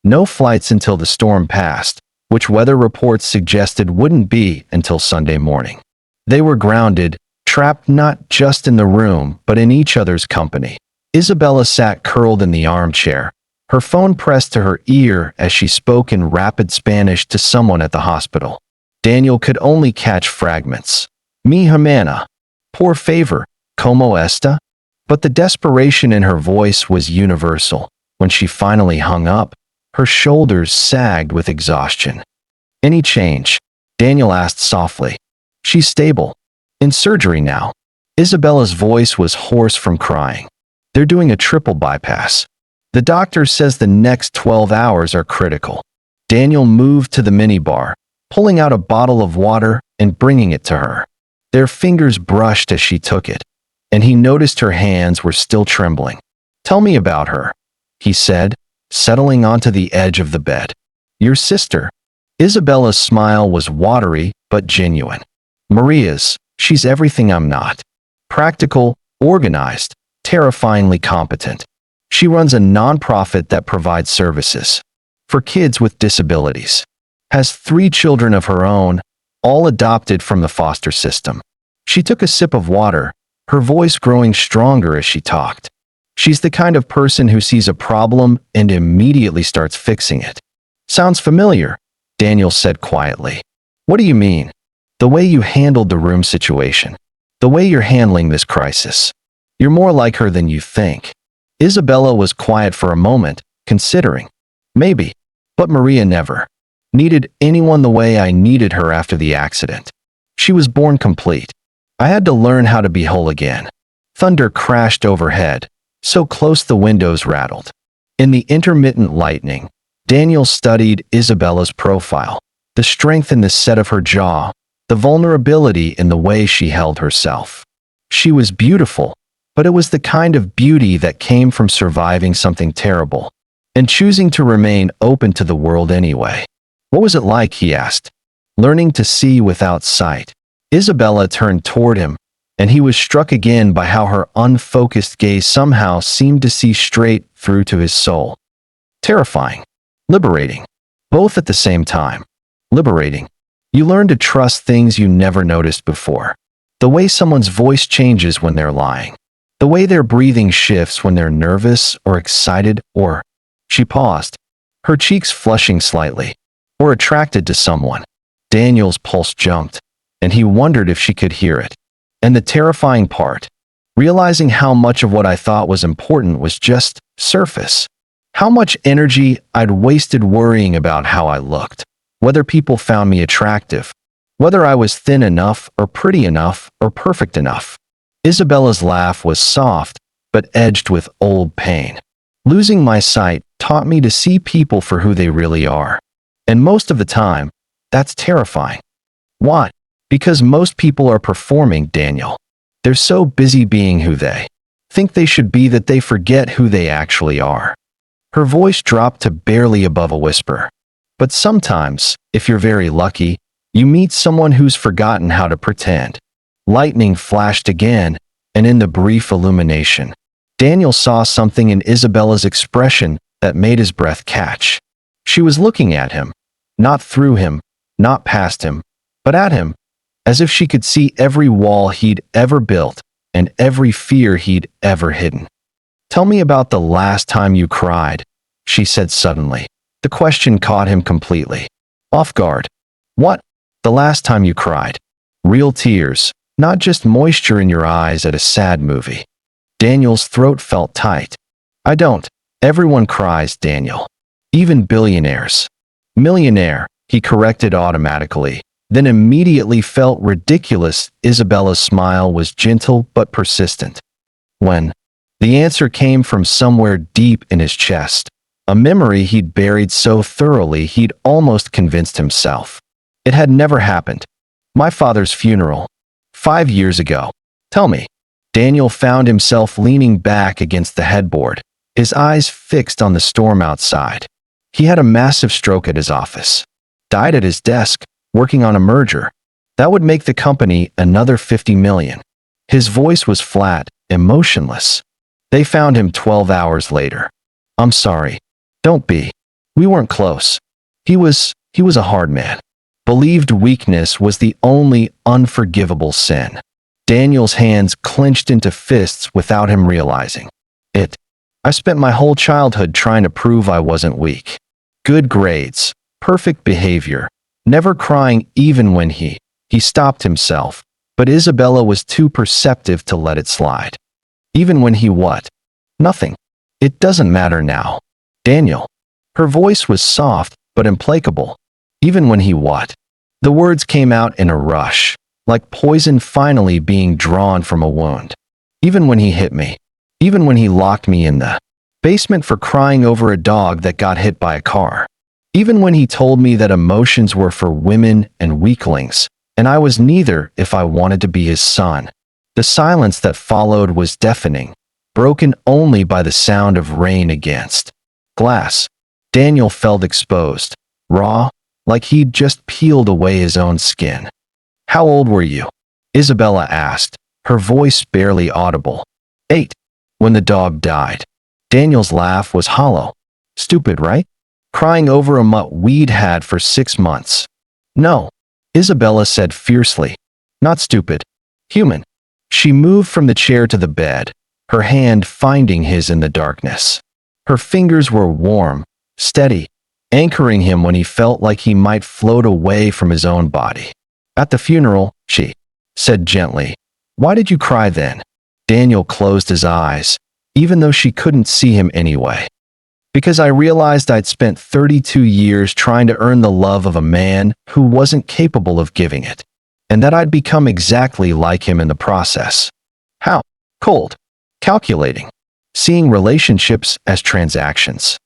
No flights until the storm passed, which weather reports suggested wouldn't be until Sunday morning. They were grounded, trapped not just in the room but in each other's company. Isabella sat curled in the armchair, her phone pressed to her ear as she spoke in rapid Spanish to someone at the hospital. Daniel could only catch fragments. "Mi hermana. Por favor, ¿cómo está?" But the desperation in her voice was universal. When she finally hung up, her shoulders sagged with exhaustion. "Any change?" Daniel asked softly. "She's stable. In surgery now." Isabella's voice was hoarse from crying. "They're doing a triple bypass. The doctor says the next 12 hours are critical." Daniel moved to the minibar, pulling out a bottle of water and bringing it to her. Their fingers brushed as she took it, and he noticed her hands were still trembling. "Tell me about her," he said, settling onto the edge of the bed. "Your sister." Isabella's smile was watery but genuine. "Maria's. She's everything I'm not. Practical, organized, terrifyingly competent. She runs a nonprofit that provides services for kids with disabilities. Has 3 children of her own, all adopted from the foster system." She took a sip of water, her voice growing stronger as she talked. "She's the kind of person who sees a problem and immediately starts fixing it." "Sounds familiar," Daniel said quietly. "What do you mean?" "The way you handled the room situation. The way you're handling this crisis. You're more like her than you think." Isabella was quiet for a moment, considering. "Maybe. But Maria never needed anyone the way I needed her after the accident. She was born complete. I had to learn how to be whole again." Thunder crashed overhead, so close the windows rattled. In the intermittent lightning, Daniel studied Isabella's profile, the strength in the set of her jaw, the vulnerability in the way she held herself. She was beautiful, but it was the kind of beauty that came from surviving something terrible and choosing to remain open to the world anyway. "What was it like?" he asked. "Learning to see without sight." Isabella turned toward him, and he was struck again by how her unfocused gaze somehow seemed to see straight through to his soul. "Terrifying. Liberating. Both at the same time. Liberating. You learn to trust things you never noticed before. The way someone's voice changes when they're lying. The way their breathing shifts when they're nervous or excited or..." She paused, her cheeks flushing slightly. "Or attracted to someone." Daniel's pulse jumped, and he wondered if she could hear it. And the terrifying part, realizing how much of what I thought was important was just surface. How much energy I'd wasted worrying about how I looked, whether people found me attractive, whether I was thin enough or pretty enough or perfect enough. Isabella's laugh was soft, but edged with old pain. "Losing my sight taught me to see people for who they really are. And most of the time, that's terrifying. Why? Because most people are performing, Daniel. They're so busy being who they think they should be that they forget who they actually are. Her voice dropped to barely above a whisper. But sometimes, if you're very lucky, you meet someone who's forgotten how to pretend. Lightning flashed again, and in the brief illumination, Daniel saw something in Isabella's expression that made his breath catch. She was looking at him, not through him, not past him, but at him, as if she could see every wall he'd ever built and every fear he'd ever hidden. "Tell me about the last time you cried," she said suddenly. The question caught him completely off guard. "What? The last time you cried?" "Real tears, not just moisture in your eyes at a sad movie." Daniel's throat felt tight. "I don't. Everyone cries, Daniel. Even billionaires." "Millionaire," he corrected automatically, then immediately felt ridiculous. Isabella's smile was gentle but persistent. "When?" The answer came from somewhere deep in his chest, a memory he'd buried so thoroughly he'd almost convinced himself it had never happened. "My father's funeral. 5 years ago." "Tell me." Daniel found himself leaning back against the headboard, his eyes fixed on the storm outside. He had a massive stroke at his office. Died at his desk, working on a merger. That would make the company another 50 million. His voice was flat, emotionless. They found him 12 hours later. "I'm sorry." "Don't be. We weren't close." He was a hard man. Believed weakness was the only unforgivable sin. Daniel's hands clenched into fists without him realizing it. "I spent my whole childhood trying to prove I wasn't weak. Good grades, perfect behavior, never crying even when he stopped himself, but Isabella was too perceptive to let it slide. Even when he what? Nothing. It doesn't matter now. Daniel." Her voice was soft but implacable. "Even when he what?" The words came out in a rush, like poison finally being drawn from a wound. "Even when he hit me. Even when he locked me in the basement for crying over a dog that got hit by a car. Even when he told me that emotions were for women and weaklings, and I was neither if I wanted to be his son." The silence that followed was deafening, broken only by the sound of rain against glass. Daniel felt exposed, raw, like he'd just peeled away his own skin. "How old were you?" Isabella asked, her voice barely audible. 8. When the dog died. Daniel's laugh was hollow. "Stupid, right? Crying over a mutt we'd had for 6 months." "No," Isabella said fiercely. "Not stupid. Human." She moved from the chair to the bed, her hand finding his in the darkness. Her fingers were warm, steady, anchoring him when he felt like he might float away from his own body. "At the funeral," she said gently. "Why did you cry then?" Daniel closed his eyes, even though she couldn't see him anyway. "Because I realized I'd spent 32 years trying to earn the love of a man who wasn't capable of giving it, and that I'd become exactly like him in the process." "How?" "Cold. Calculating. Seeing relationships as transactions."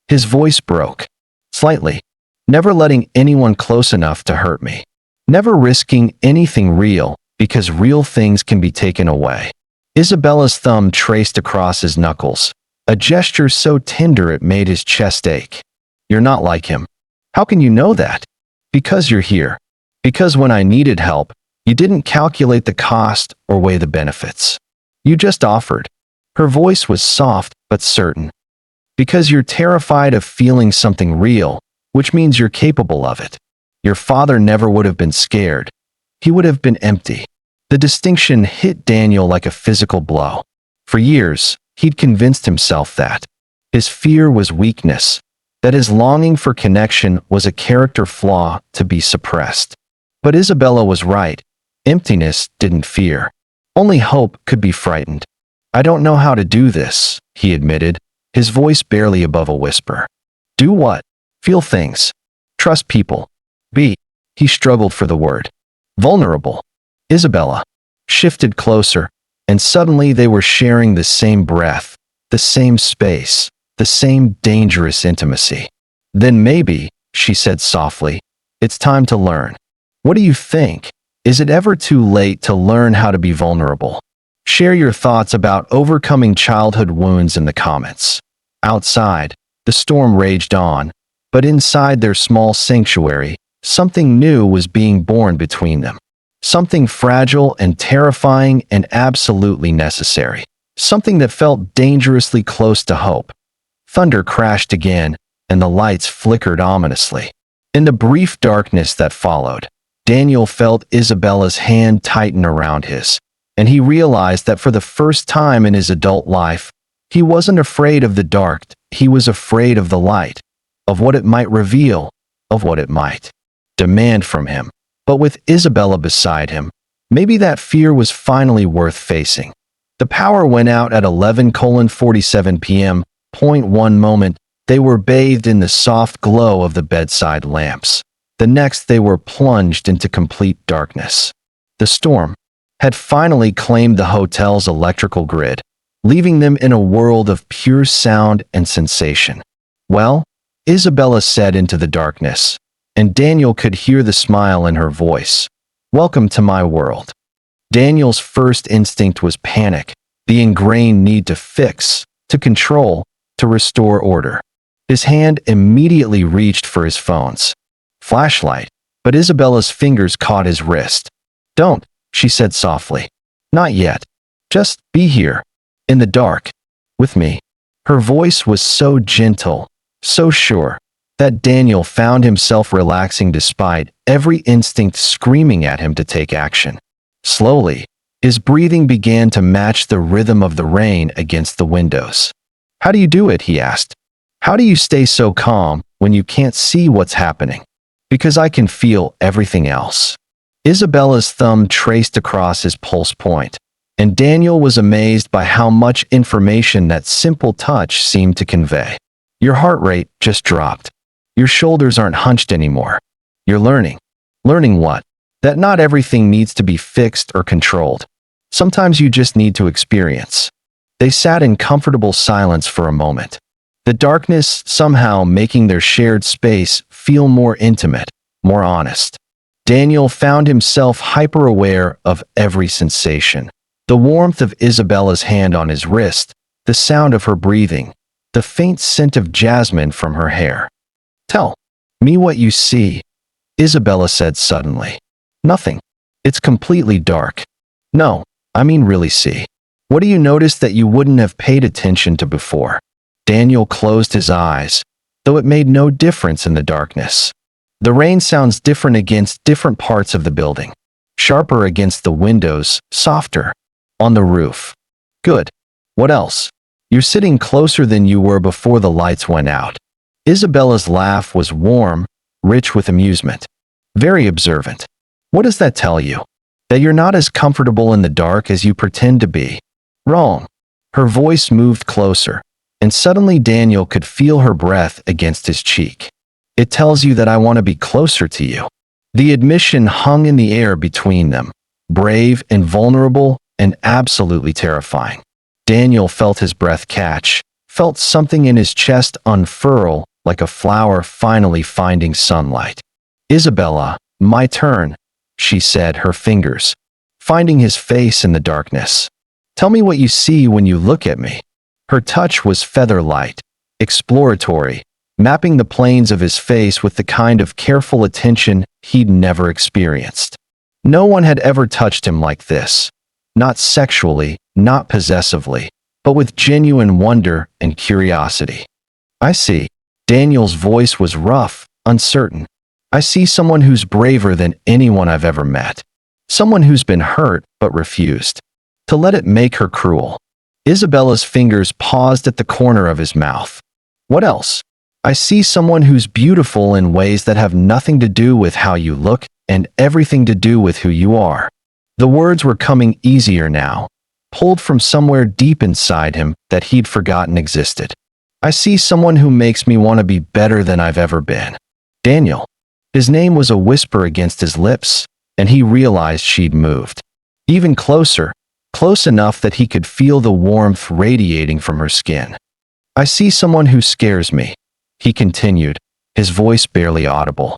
His voice broke. "Slightly. Never letting anyone close enough to hurt me. Never risking anything real, because real things can be taken away." Isabella's thumb traced across his knuckles, a gesture so tender it made his chest ache. "You're not like him." "How can you know that?" "Because you're here. Because when I needed help, you didn't calculate the cost or weigh the benefits. You just offered." Her voice was soft but certain. "Because you're terrified of feeling something real, which means you're capable of it. Your father never would have been scared. He would have been empty." The distinction hit Daniel like a physical blow. For years, he'd convinced himself that his fear was weakness, that his longing for connection was a character flaw to be suppressed. But Isabella was right. Emptiness didn't fear. Only hope could be frightened. "I don't know how to do this," he admitted, his voice barely above a whisper. "Do what?" "Feel things. Trust people. Be." He struggled for the word. "Vulnerable." Isabella shifted closer, and suddenly they were sharing the same breath, the same space, the same dangerous intimacy. "Then maybe," she said softly. It's time to learn. What do you think? Is it ever too late to learn how to be vulnerable? Share your thoughts about overcoming childhood wounds in the comments. Outside, the storm raged on, but inside their small sanctuary, something new was being born between them. Something fragile and terrifying and absolutely necessary. Something that felt dangerously close to hope. Thunder crashed again, and the lights flickered ominously. In the brief darkness that followed, Daniel felt Isabella's hand tighten around his, and he realized that for the first time in his adult life, he wasn't afraid of the dark, he was afraid of the light, of what it might reveal, of what it might demand from him. But with Isabella beside him, maybe that fear was finally worth facing. The power went out at 11:47 p.m. One moment, they were bathed in the soft glow of the bedside lamps. The next, they were plunged into complete darkness. The storm had finally claimed the hotel's electrical grid, leaving them in a world of pure sound and sensation. Well, Isabella said into the darkness, and Daniel could hear the smile in her voice. Welcome to my world. Daniel's first instinct was panic, the ingrained need to fix, to control, to restore order. His hand immediately reached for his phone's flashlight, but Isabella's fingers caught his wrist. Don't, she said softly. Not yet. Just be here, in the dark, with me. Her voice was so gentle, so sure, that Daniel found himself relaxing despite every instinct screaming at him to take action. Slowly, his breathing began to match the rhythm of the rain against the windows. How do you do it? He asked. How do you stay so calm when you can't see what's happening? Because I can feel everything else. Isabella's thumb traced across his pulse point, and Daniel was amazed by how much information that simple touch seemed to convey. Your heart rate just dropped. Your shoulders aren't hunched anymore. You're learning. Learning what? That not everything needs to be fixed or controlled. Sometimes you just need to experience. They sat in comfortable silence for a moment. The darkness somehow making their shared space feel more intimate, more honest. Daniel found himself hyper-aware of every sensation. The warmth of Isabella's hand on his wrist, the sound of her breathing, the faint scent of jasmine from her hair. Tell me what you see, Isabella said suddenly. Nothing. It's completely dark. No, I mean really see. What do you notice that you wouldn't have paid attention to before? Daniel closed his eyes, though it made no difference in the darkness. The rain sounds different against different parts of the building. Sharper against the windows, softer. On the roof. Good. What else? You're sitting closer than you were before the lights went out. Isabella's laugh was warm, rich with amusement. Very observant. What does that tell you? That you're not as comfortable in the dark as you pretend to be. Wrong. Her voice moved closer, and suddenly Daniel could feel her breath against his cheek. It tells you that I want to be closer to you. The admission hung in the air between them, brave and vulnerable and absolutely terrifying. Daniel felt his breath catch, felt something in his chest unfurl like a flower finally finding sunlight. Isabella, my turn, she said, her fingers finding his face in the darkness. Tell me what you see when you look at me. Her touch was feather-light, exploratory, mapping the planes of his face with the kind of careful attention he'd never experienced. No one had ever touched him like this. Not sexually, not possessively, but with genuine wonder and curiosity. I see. Daniel's voice was rough, uncertain. I see someone who's braver than anyone I've ever met. Someone who's been hurt but refused to let it make her cruel. Isabella's fingers paused at the corner of his mouth. What else? I see someone who's beautiful in ways that have nothing to do with how you look and everything to do with who you are. The words were coming easier now, pulled from somewhere deep inside him that he'd forgotten existed. I see someone who makes me want to be better than I've ever been. Daniel. His name was a whisper against his lips, and he realized she'd moved. Even closer, close enough that he could feel the warmth radiating from her skin. I see someone who scares me, he continued, his voice barely audible.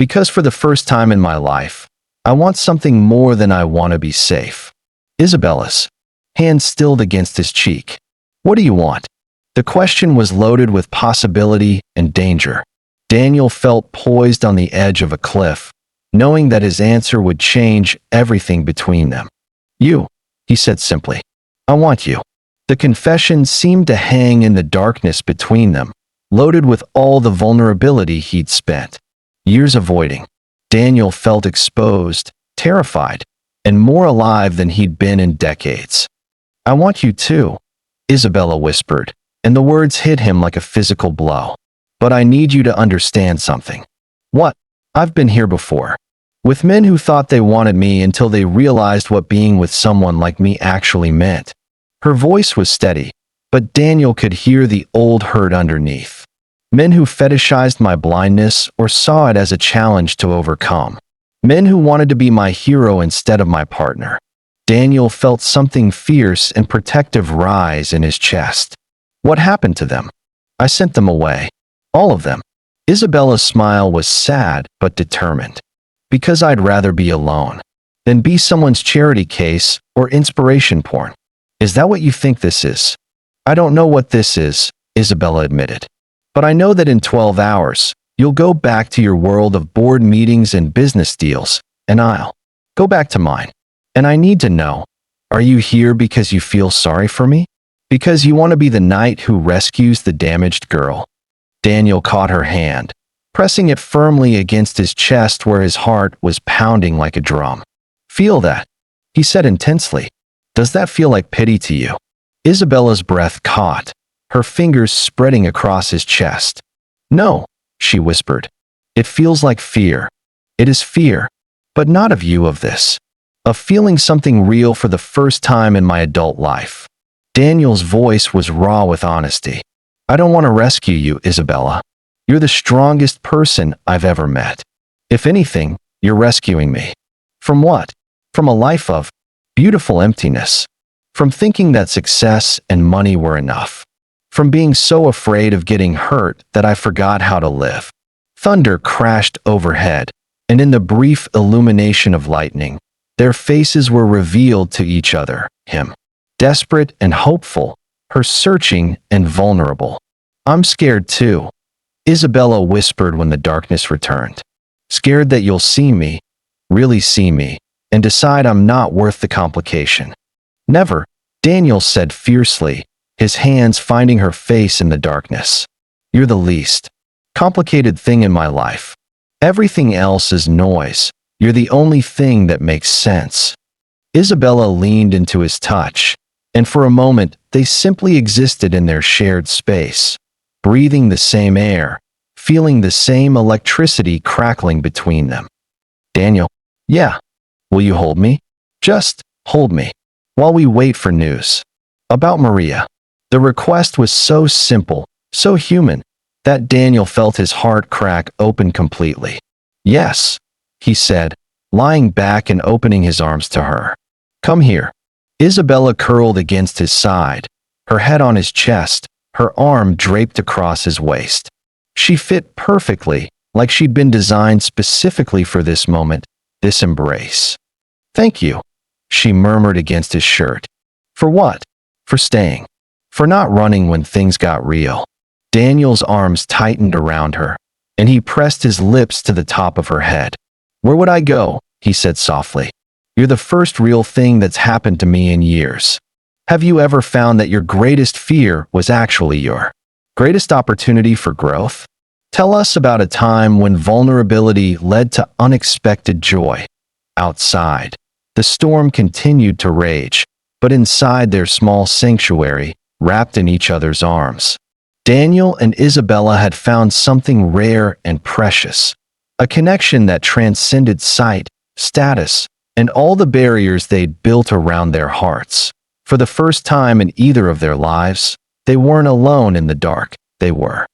Because for the first time in my life, I want something more than I want to be safe. Isabella's hand stilled against his cheek. What do you want? The question was loaded with possibility and danger. Daniel felt poised on the edge of a cliff, knowing that his answer would change everything between them. You, he said simply. I want you. The confession seemed to hang in the darkness between them, loaded with all the vulnerability he'd spent years avoiding. Daniel felt exposed, terrified, and more alive than he'd been in decades. I want you too, Isabella whispered, and the words hit him like a physical blow. But I need you to understand something. What? I've been here before. With men who thought they wanted me until they realized what being with someone like me actually meant. Her voice was steady, but Daniel could hear the old hurt underneath. Men who fetishized my blindness or saw it as a challenge to overcome. Men who wanted to be my hero instead of my partner. Daniel felt something fierce and protective rise in his chest. What happened to them? I sent them away. All of them. Isabella's smile was sad but determined. Because I'd rather be alone than be someone's charity case or inspiration porn. Is that what you think this is? I don't know what this is, Isabella admitted. But I know that in 12 hours, you'll go back to your world of board meetings and business deals, and I'll go back to mine. And I need to know, are you here because you feel sorry for me? Because you want to be the knight who rescues the damaged girl? Daniel caught her hand, pressing it firmly against his chest where his heart was pounding like a drum. Feel that, he said intensely. Does that feel like pity to you? Isabella's breath caught, her fingers spreading across his chest. No, she whispered. It feels like fear. It is fear, but not of you, of this. Of feeling something real for the first time in my adult life. Daniel's voice was raw with honesty. I don't want to rescue you, Isabella. You're the strongest person I've ever met. If anything, you're rescuing me. From what? From a life of beautiful emptiness. From thinking that success and money were enough. From being so afraid of getting hurt that I forgot how to live. Thunder crashed overhead, and in the brief illumination of lightning, their faces were revealed to each other, him. Desperate and hopeful, her searching and vulnerable. I'm scared too, Isabella whispered when the darkness returned. Scared that you'll see me, really see me, and decide I'm not worth the complication. Never, Daniel said fiercely, his hands finding her face in the darkness. You're the least complicated thing in my life. Everything else is noise. You're the only thing that makes sense. Isabella leaned into his touch, and for a moment they simply existed in their shared space, breathing the same air, feeling the same electricity crackling between them. Daniel, yeah, will you hold me? Just hold me, while we wait for news. About Maria. The request was so simple, so human, that Daniel felt his heart crack open completely. Yes, he said, lying back and opening his arms to her. Come here. Isabella curled against his side, her head on his chest, her arm draped across his waist. She fit perfectly, like she'd been designed specifically for this moment, this embrace. Thank you, she murmured against his shirt. For what? For staying. For not running when things got real. Daniel's arms tightened around her, and he pressed his lips to the top of her head. Where would I go? He said softly. You're the first real thing that's happened to me in years. Have you ever found that your greatest fear was actually your greatest opportunity for growth? Tell us about a time when vulnerability led to unexpected joy. Outside, the storm continued to rage, but inside their small sanctuary, wrapped in each other's arms, Daniel and Isabella had found something rare and precious. A connection that transcended sight, status, and all the barriers they'd built around their hearts. For the first time in either of their lives, they weren't alone in the dark, they were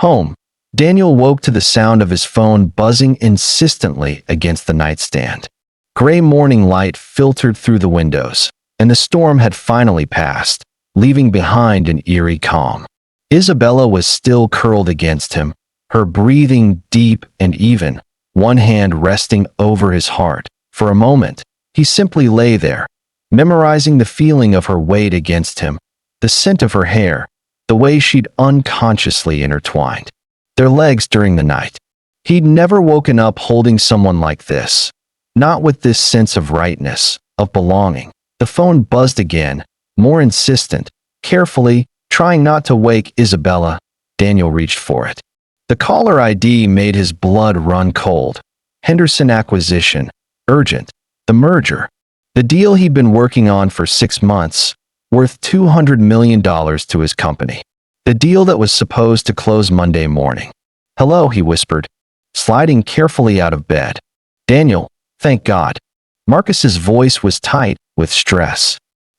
home. Daniel woke to the sound of his phone buzzing insistently against the nightstand. Gray morning light filtered through the windows, and the storm had finally passed, leaving behind an eerie calm. Isabella was still curled against him, her breathing deep and even, one hand resting over his heart. For a moment, he simply lay there, memorizing the feeling of her weight against him, the scent of her hair, the way she'd unconsciously intertwined their legs during the night. He'd never woken up holding someone like this, not with this sense of rightness, of belonging. The phone buzzed again, more insistent. Carefully, trying not to wake Isabella, Daniel reached for it. The caller ID made his blood run cold. Henderson acquisition, urgent, the merger. The deal he'd been working on for 6 months, worth $200 million to his company. The deal that was supposed to close Monday morning. "Hello," he whispered, sliding carefully out of bed. "Daniel, thank God." Marcus's voice was tight with stress.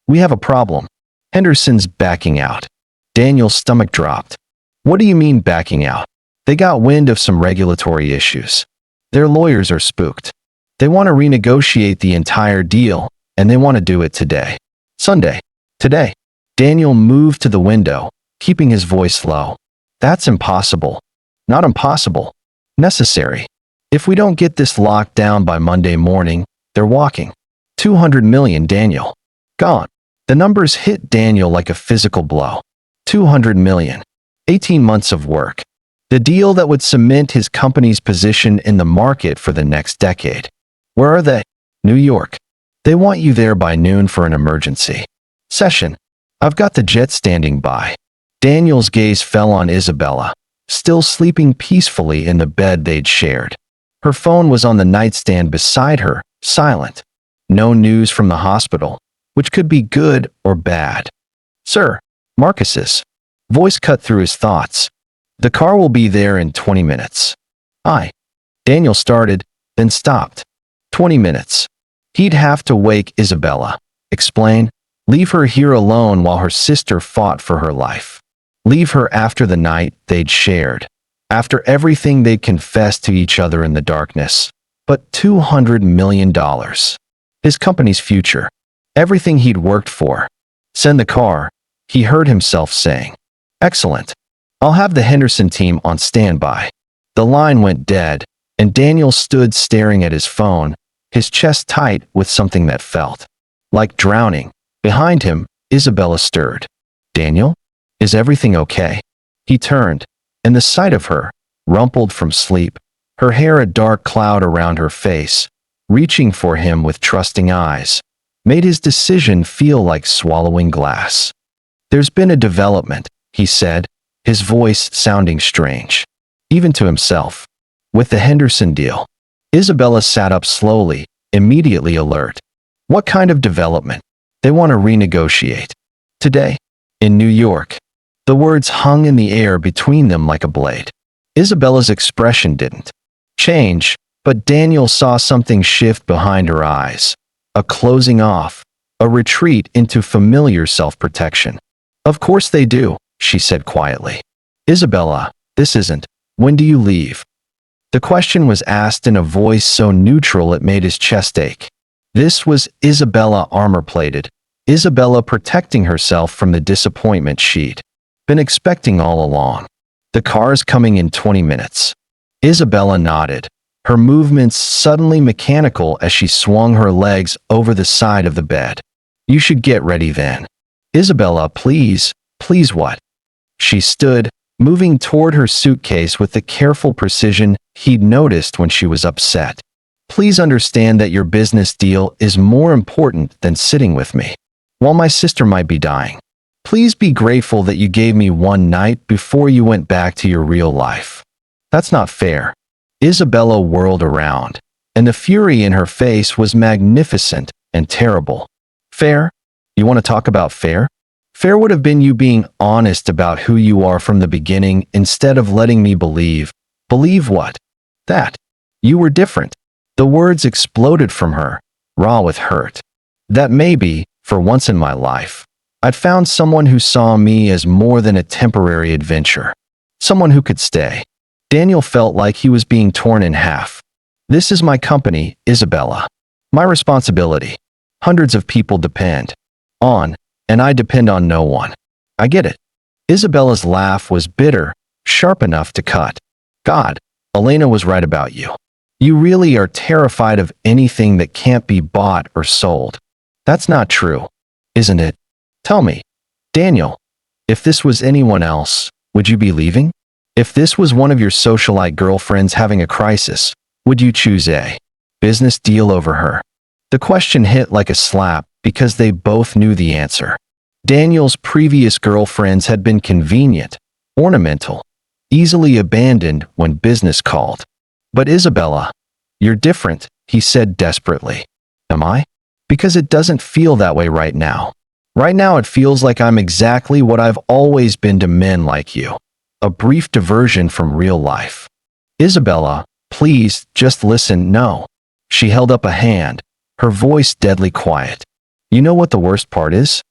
"We have a problem. Henderson's backing out." Daniel's stomach dropped. "What do you mean backing out?" "They got wind of some regulatory issues. Their lawyers are spooked. They want to renegotiate the entire deal, and they want to do it today. Sunday. Today." Daniel moved to the window, keeping his voice low. "That's impossible." "Not impossible. Necessary. If we don't get this locked down by Monday morning, they're walking. 200 million, Daniel. Gone." The numbers hit Daniel like a physical blow. 200 million. 18 months of work. The deal that would cement his company's position in the market for the next decade. "Where are they?" "New York. They want you there by noon for an emergency session." "I've got the jet standing by." Daniel's gaze fell on Isabella, still sleeping peacefully in the bed they'd shared. Her phone was on the nightstand beside her, silent. No news from the hospital, which could be good or bad. "Sir." Marcus's voice cut through his thoughts. "The car will be there in 20 minutes. "Aye." Daniel started, then stopped. 20 minutes. He'd have to wake Isabella, explain, leave her here alone while her sister fought for her life. Leave her after the night they'd shared, after everything they'd confessed to each other in the darkness. But $200 million. His company's future. Everything he'd worked for. "Send the car," he heard himself saying. "Excellent. I'll have the Henderson team on standby." The line went dead, and Daniel stood staring at his phone, his chest tight with something that felt like drowning. Behind him, Isabella stirred. "Daniel? Is everything okay?" He turned, and the sight of her, rumpled from sleep, her hair a dark cloud around her face, reaching for him with trusting eyes, made his decision feel like swallowing glass. "There's been a development," he said, his voice sounding strange, even to himself. "With the Henderson deal." Isabella sat up slowly, immediately alert. "What kind of development?" "They want to renegotiate. Today. In New York." The words hung in the air between them like a blade. Isabella's expression didn't change, but Daniel saw something shift behind her eyes. A closing off, a retreat into familiar self-protection. "Of course they do," she said quietly. "Isabella, this isn't, when do you leave?" The question was asked in a voice so neutral it made his chest ache. This was Isabella armor-plated, Isabella protecting herself from the disappointment she'd been expecting all along. "The car's coming in 20 minutes. Isabella nodded, her movements suddenly mechanical as she swung her legs over the side of the bed. "You should get ready then." "Isabella, please, please what?" She stood, moving toward her suitcase with the careful precision he'd noticed when she was upset. "Please understand that your business deal is more important than sitting with me, while my sister might be dying. Please be grateful that you gave me one night before you went back to your real life. That's not fair." Isabella whirled around, and the fury in her face was magnificent and terrible. "Fair? You want to talk about fair? Fair would have been you being honest about who you are from the beginning instead of letting me believe." "Believe what?" "That you were different." The words exploded from her, raw with hurt. "That maybe, for once in my life, I'd found someone who saw me as more than a temporary adventure. Someone who could stay." Daniel felt like he was being torn in half. "This is my company, Isabella. My responsibility. Hundreds of people depend on, and I depend on no one." "I get it." Isabella's laugh was bitter, sharp enough to cut. God, Elena was right about you. You really are terrified of anything that can't be bought or sold. That's not true, isn't it? Tell me, Daniel, if this was anyone else, would you be leaving? If this was one of your socialite girlfriends having a crisis, would you choose a business deal over her? The question hit like a slap because they both knew the answer. Daniel's previous girlfriends had been convenient, ornamental, easily abandoned when business called. But Isabella, you're different, he said desperately. Am I? Because it doesn't feel that way right now. Right now it feels like I'm exactly what I've always been to men like you. A brief diversion from real life. Isabella, please, just listen, no. She held up a hand, her voice deadly quiet. You know what the worst part is?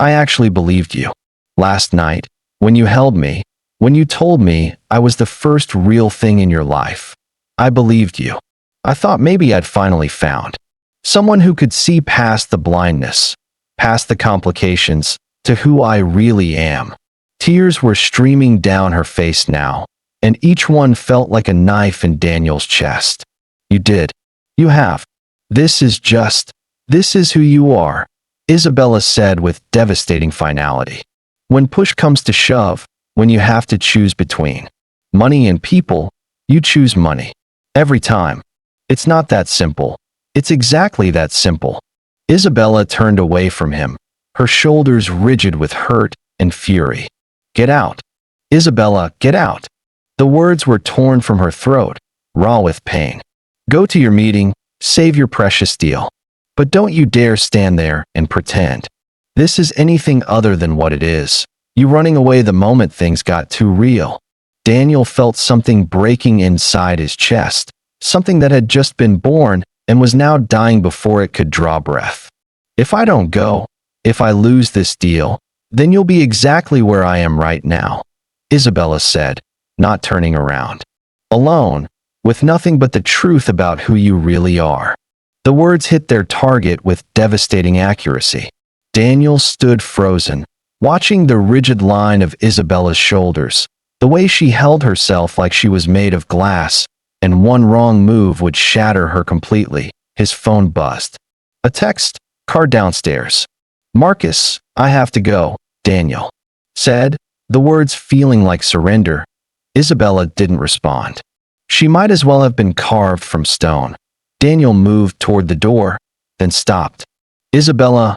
I actually believed you. Last night, when you held me, when you told me I was the first real thing in your life, I believed you. I thought maybe I'd finally found someone who could see past the blindness, past the complications, to who I really am. Tears were streaming down her face now, and each one felt like a knife in Daniel's chest. You did. You have. This is who you are, Isabella said with devastating finality. When push comes to shove, when you have to choose between money and people, you choose money. Every time. It's not that simple. It's exactly that simple. Isabella turned away from him, her shoulders rigid with hurt and fury. Get out. Isabella, get out. The words were torn from her throat, raw with pain. Go to your meeting, save your precious deal. But don't you dare stand there and pretend this is anything other than what it is. You running away the moment things got too real. Daniel felt something breaking inside his chest, something that had just been born and was now dying before it could draw breath. If I don't go, if I lose this deal, then you'll be exactly where I am right now, Isabella said, not turning around. Alone, with nothing but the truth about who you really are. The words hit their target with devastating accuracy. Daniel stood frozen, watching the rigid line of Isabella's shoulders, the way she held herself like she was made of glass, and one wrong move would shatter her completely. His phone buzzed. A text, car downstairs. Marcus, I have to go, Daniel said, the words feeling like surrender. Isabella didn't respond. She might as well have been carved from stone. Daniel moved toward the door, then stopped. Isabella,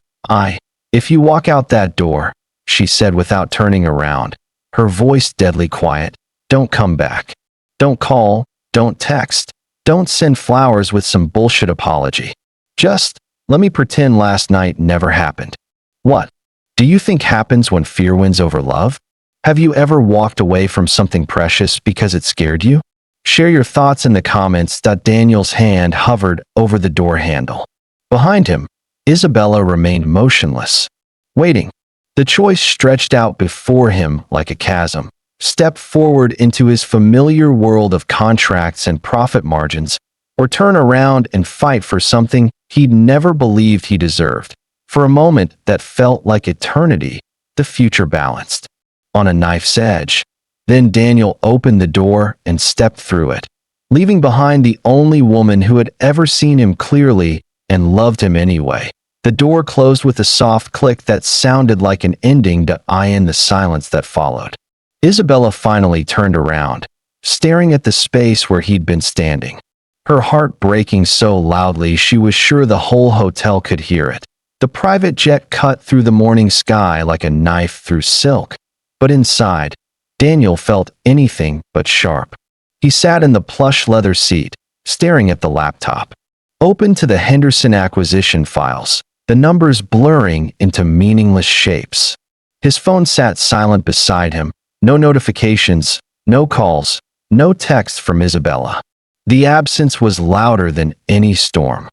if you walk out that door, she said without turning around, her voice deadly quiet, don't come back. Don't call, don't text, don't send flowers with some bullshit apology. Just, let me pretend last night never happened. What do you think happens when fear wins over love? Have you ever walked away from something precious because it scared you? Share your thoughts in the comments. Daniel's hand hovered over the door handle. Behind him, Isabella remained motionless, waiting. The choice stretched out before him like a chasm. Step forward into his familiar world of contracts and profit margins, or turn around and fight for something he'd never believed he deserved. For a moment that felt like eternity, the future balanced on a knife's edge. Then Daniel opened the door and stepped through it, leaving behind the only woman who had ever seen him clearly and loved him anyway. The door closed with a soft click that sounded like an ending to the silence that followed. Isabella finally turned around, staring at the space where he'd been standing, her heart breaking so loudly she was sure the whole hotel could hear it. The private jet cut through the morning sky like a knife through silk. But inside, Daniel felt anything but sharp. He sat in the plush leather seat, staring at the laptop, open to the Henderson acquisition files, the numbers blurring into meaningless shapes. His phone sat silent beside him, no notifications, no calls, no text from Isabella. The absence was louder than any storm.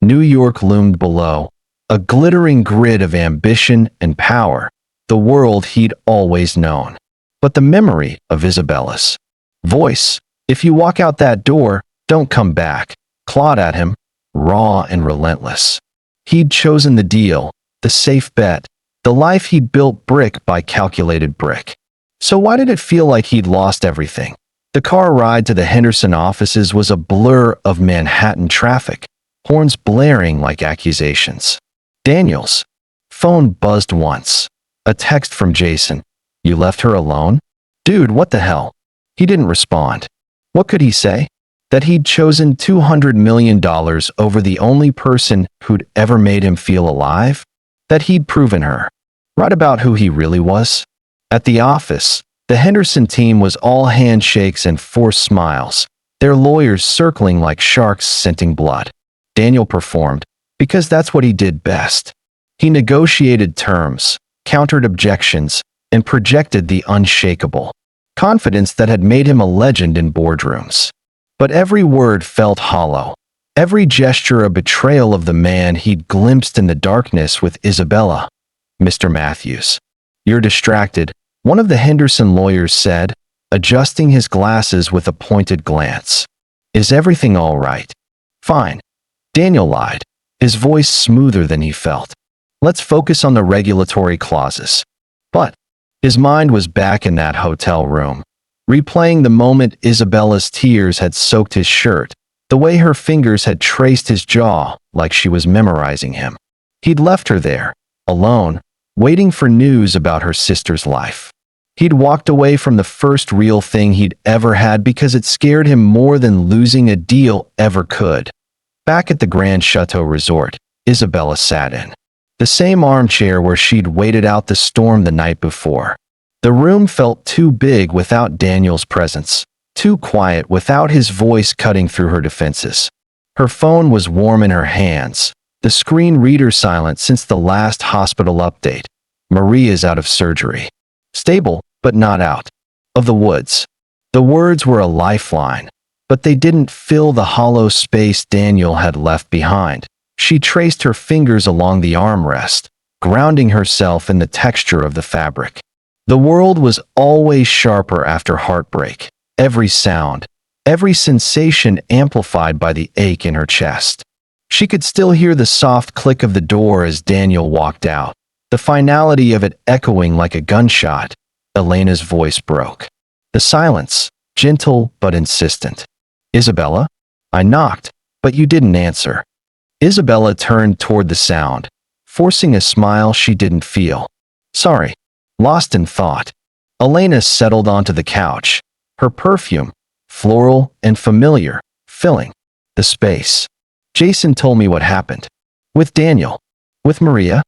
New York loomed below, a glittering grid of ambition and power, the world he'd always known. But the memory of Isabella's voice, if you walk out that door, don't come back, clawed at him, raw and relentless. He'd chosen the deal, the safe bet, the life he'd built brick by calculated brick. So why did it feel like he'd lost everything? The car ride to the Henderson offices was a blur of Manhattan traffic, horns blaring like accusations. Daniel's phone buzzed once. A text from Jason. "You left her alone?" "Dude, what the hell?" He didn't respond. What could he say? That he'd chosen $200 million over the only person who'd ever made him feel alive? That he'd proven her right about who he really was? At the office, the Henderson team was all handshakes and forced smiles, their lawyers circling like sharks scenting blood. Daniel performed, because that's what he did best. He negotiated terms, countered objections, and projected the unshakable confidence that had made him a legend in boardrooms. But every word felt hollow, every gesture a betrayal of the man he'd glimpsed in the darkness with Isabella. "Mr. Matthews, you're distracted," one of the Henderson lawyers said, adjusting his glasses with a pointed glance. "Is everything all right?" "Fine," Daniel lied, his voice smoother than he felt. "Let's focus on the regulatory clauses." But his mind was back in that hotel room, replaying the moment Isabella's tears had soaked his shirt, the way her fingers had traced his jaw like she was memorizing him. He'd left her there, alone, waiting for news about her sister's life. He'd walked away from the first real thing he'd ever had because it scared him more than losing a deal ever could. Back at the Grand Chateau Resort, Isabella sat in the same armchair where she'd waited out the storm the night before. The room felt too big without Daniel's presence, too quiet without his voice cutting through her defenses. Her phone was warm in her hands, the screen reader silent since the last hospital update. "Maria's out of surgery. Stable, but not out of the woods." The words were a lifeline, but they didn't fill the hollow space Daniel had left behind. She traced her fingers along the armrest, grounding herself in the texture of the fabric. The world was always sharper after heartbreak, every sound, every sensation amplified by the ache in her chest. She could still hear the soft click of the door as Daniel walked out, the finality of it echoing like a gunshot. Elena's voice broke. The silence, gentle but insistent. "Isabella?" "I knocked, but you didn't answer." Isabella turned toward the sound, forcing a smile she didn't feel. "Sorry." Lost in thought, Elena settled onto the couch, her perfume, floral and familiar, filling the space. "Jason told me what happened. With Daniel. With Maria."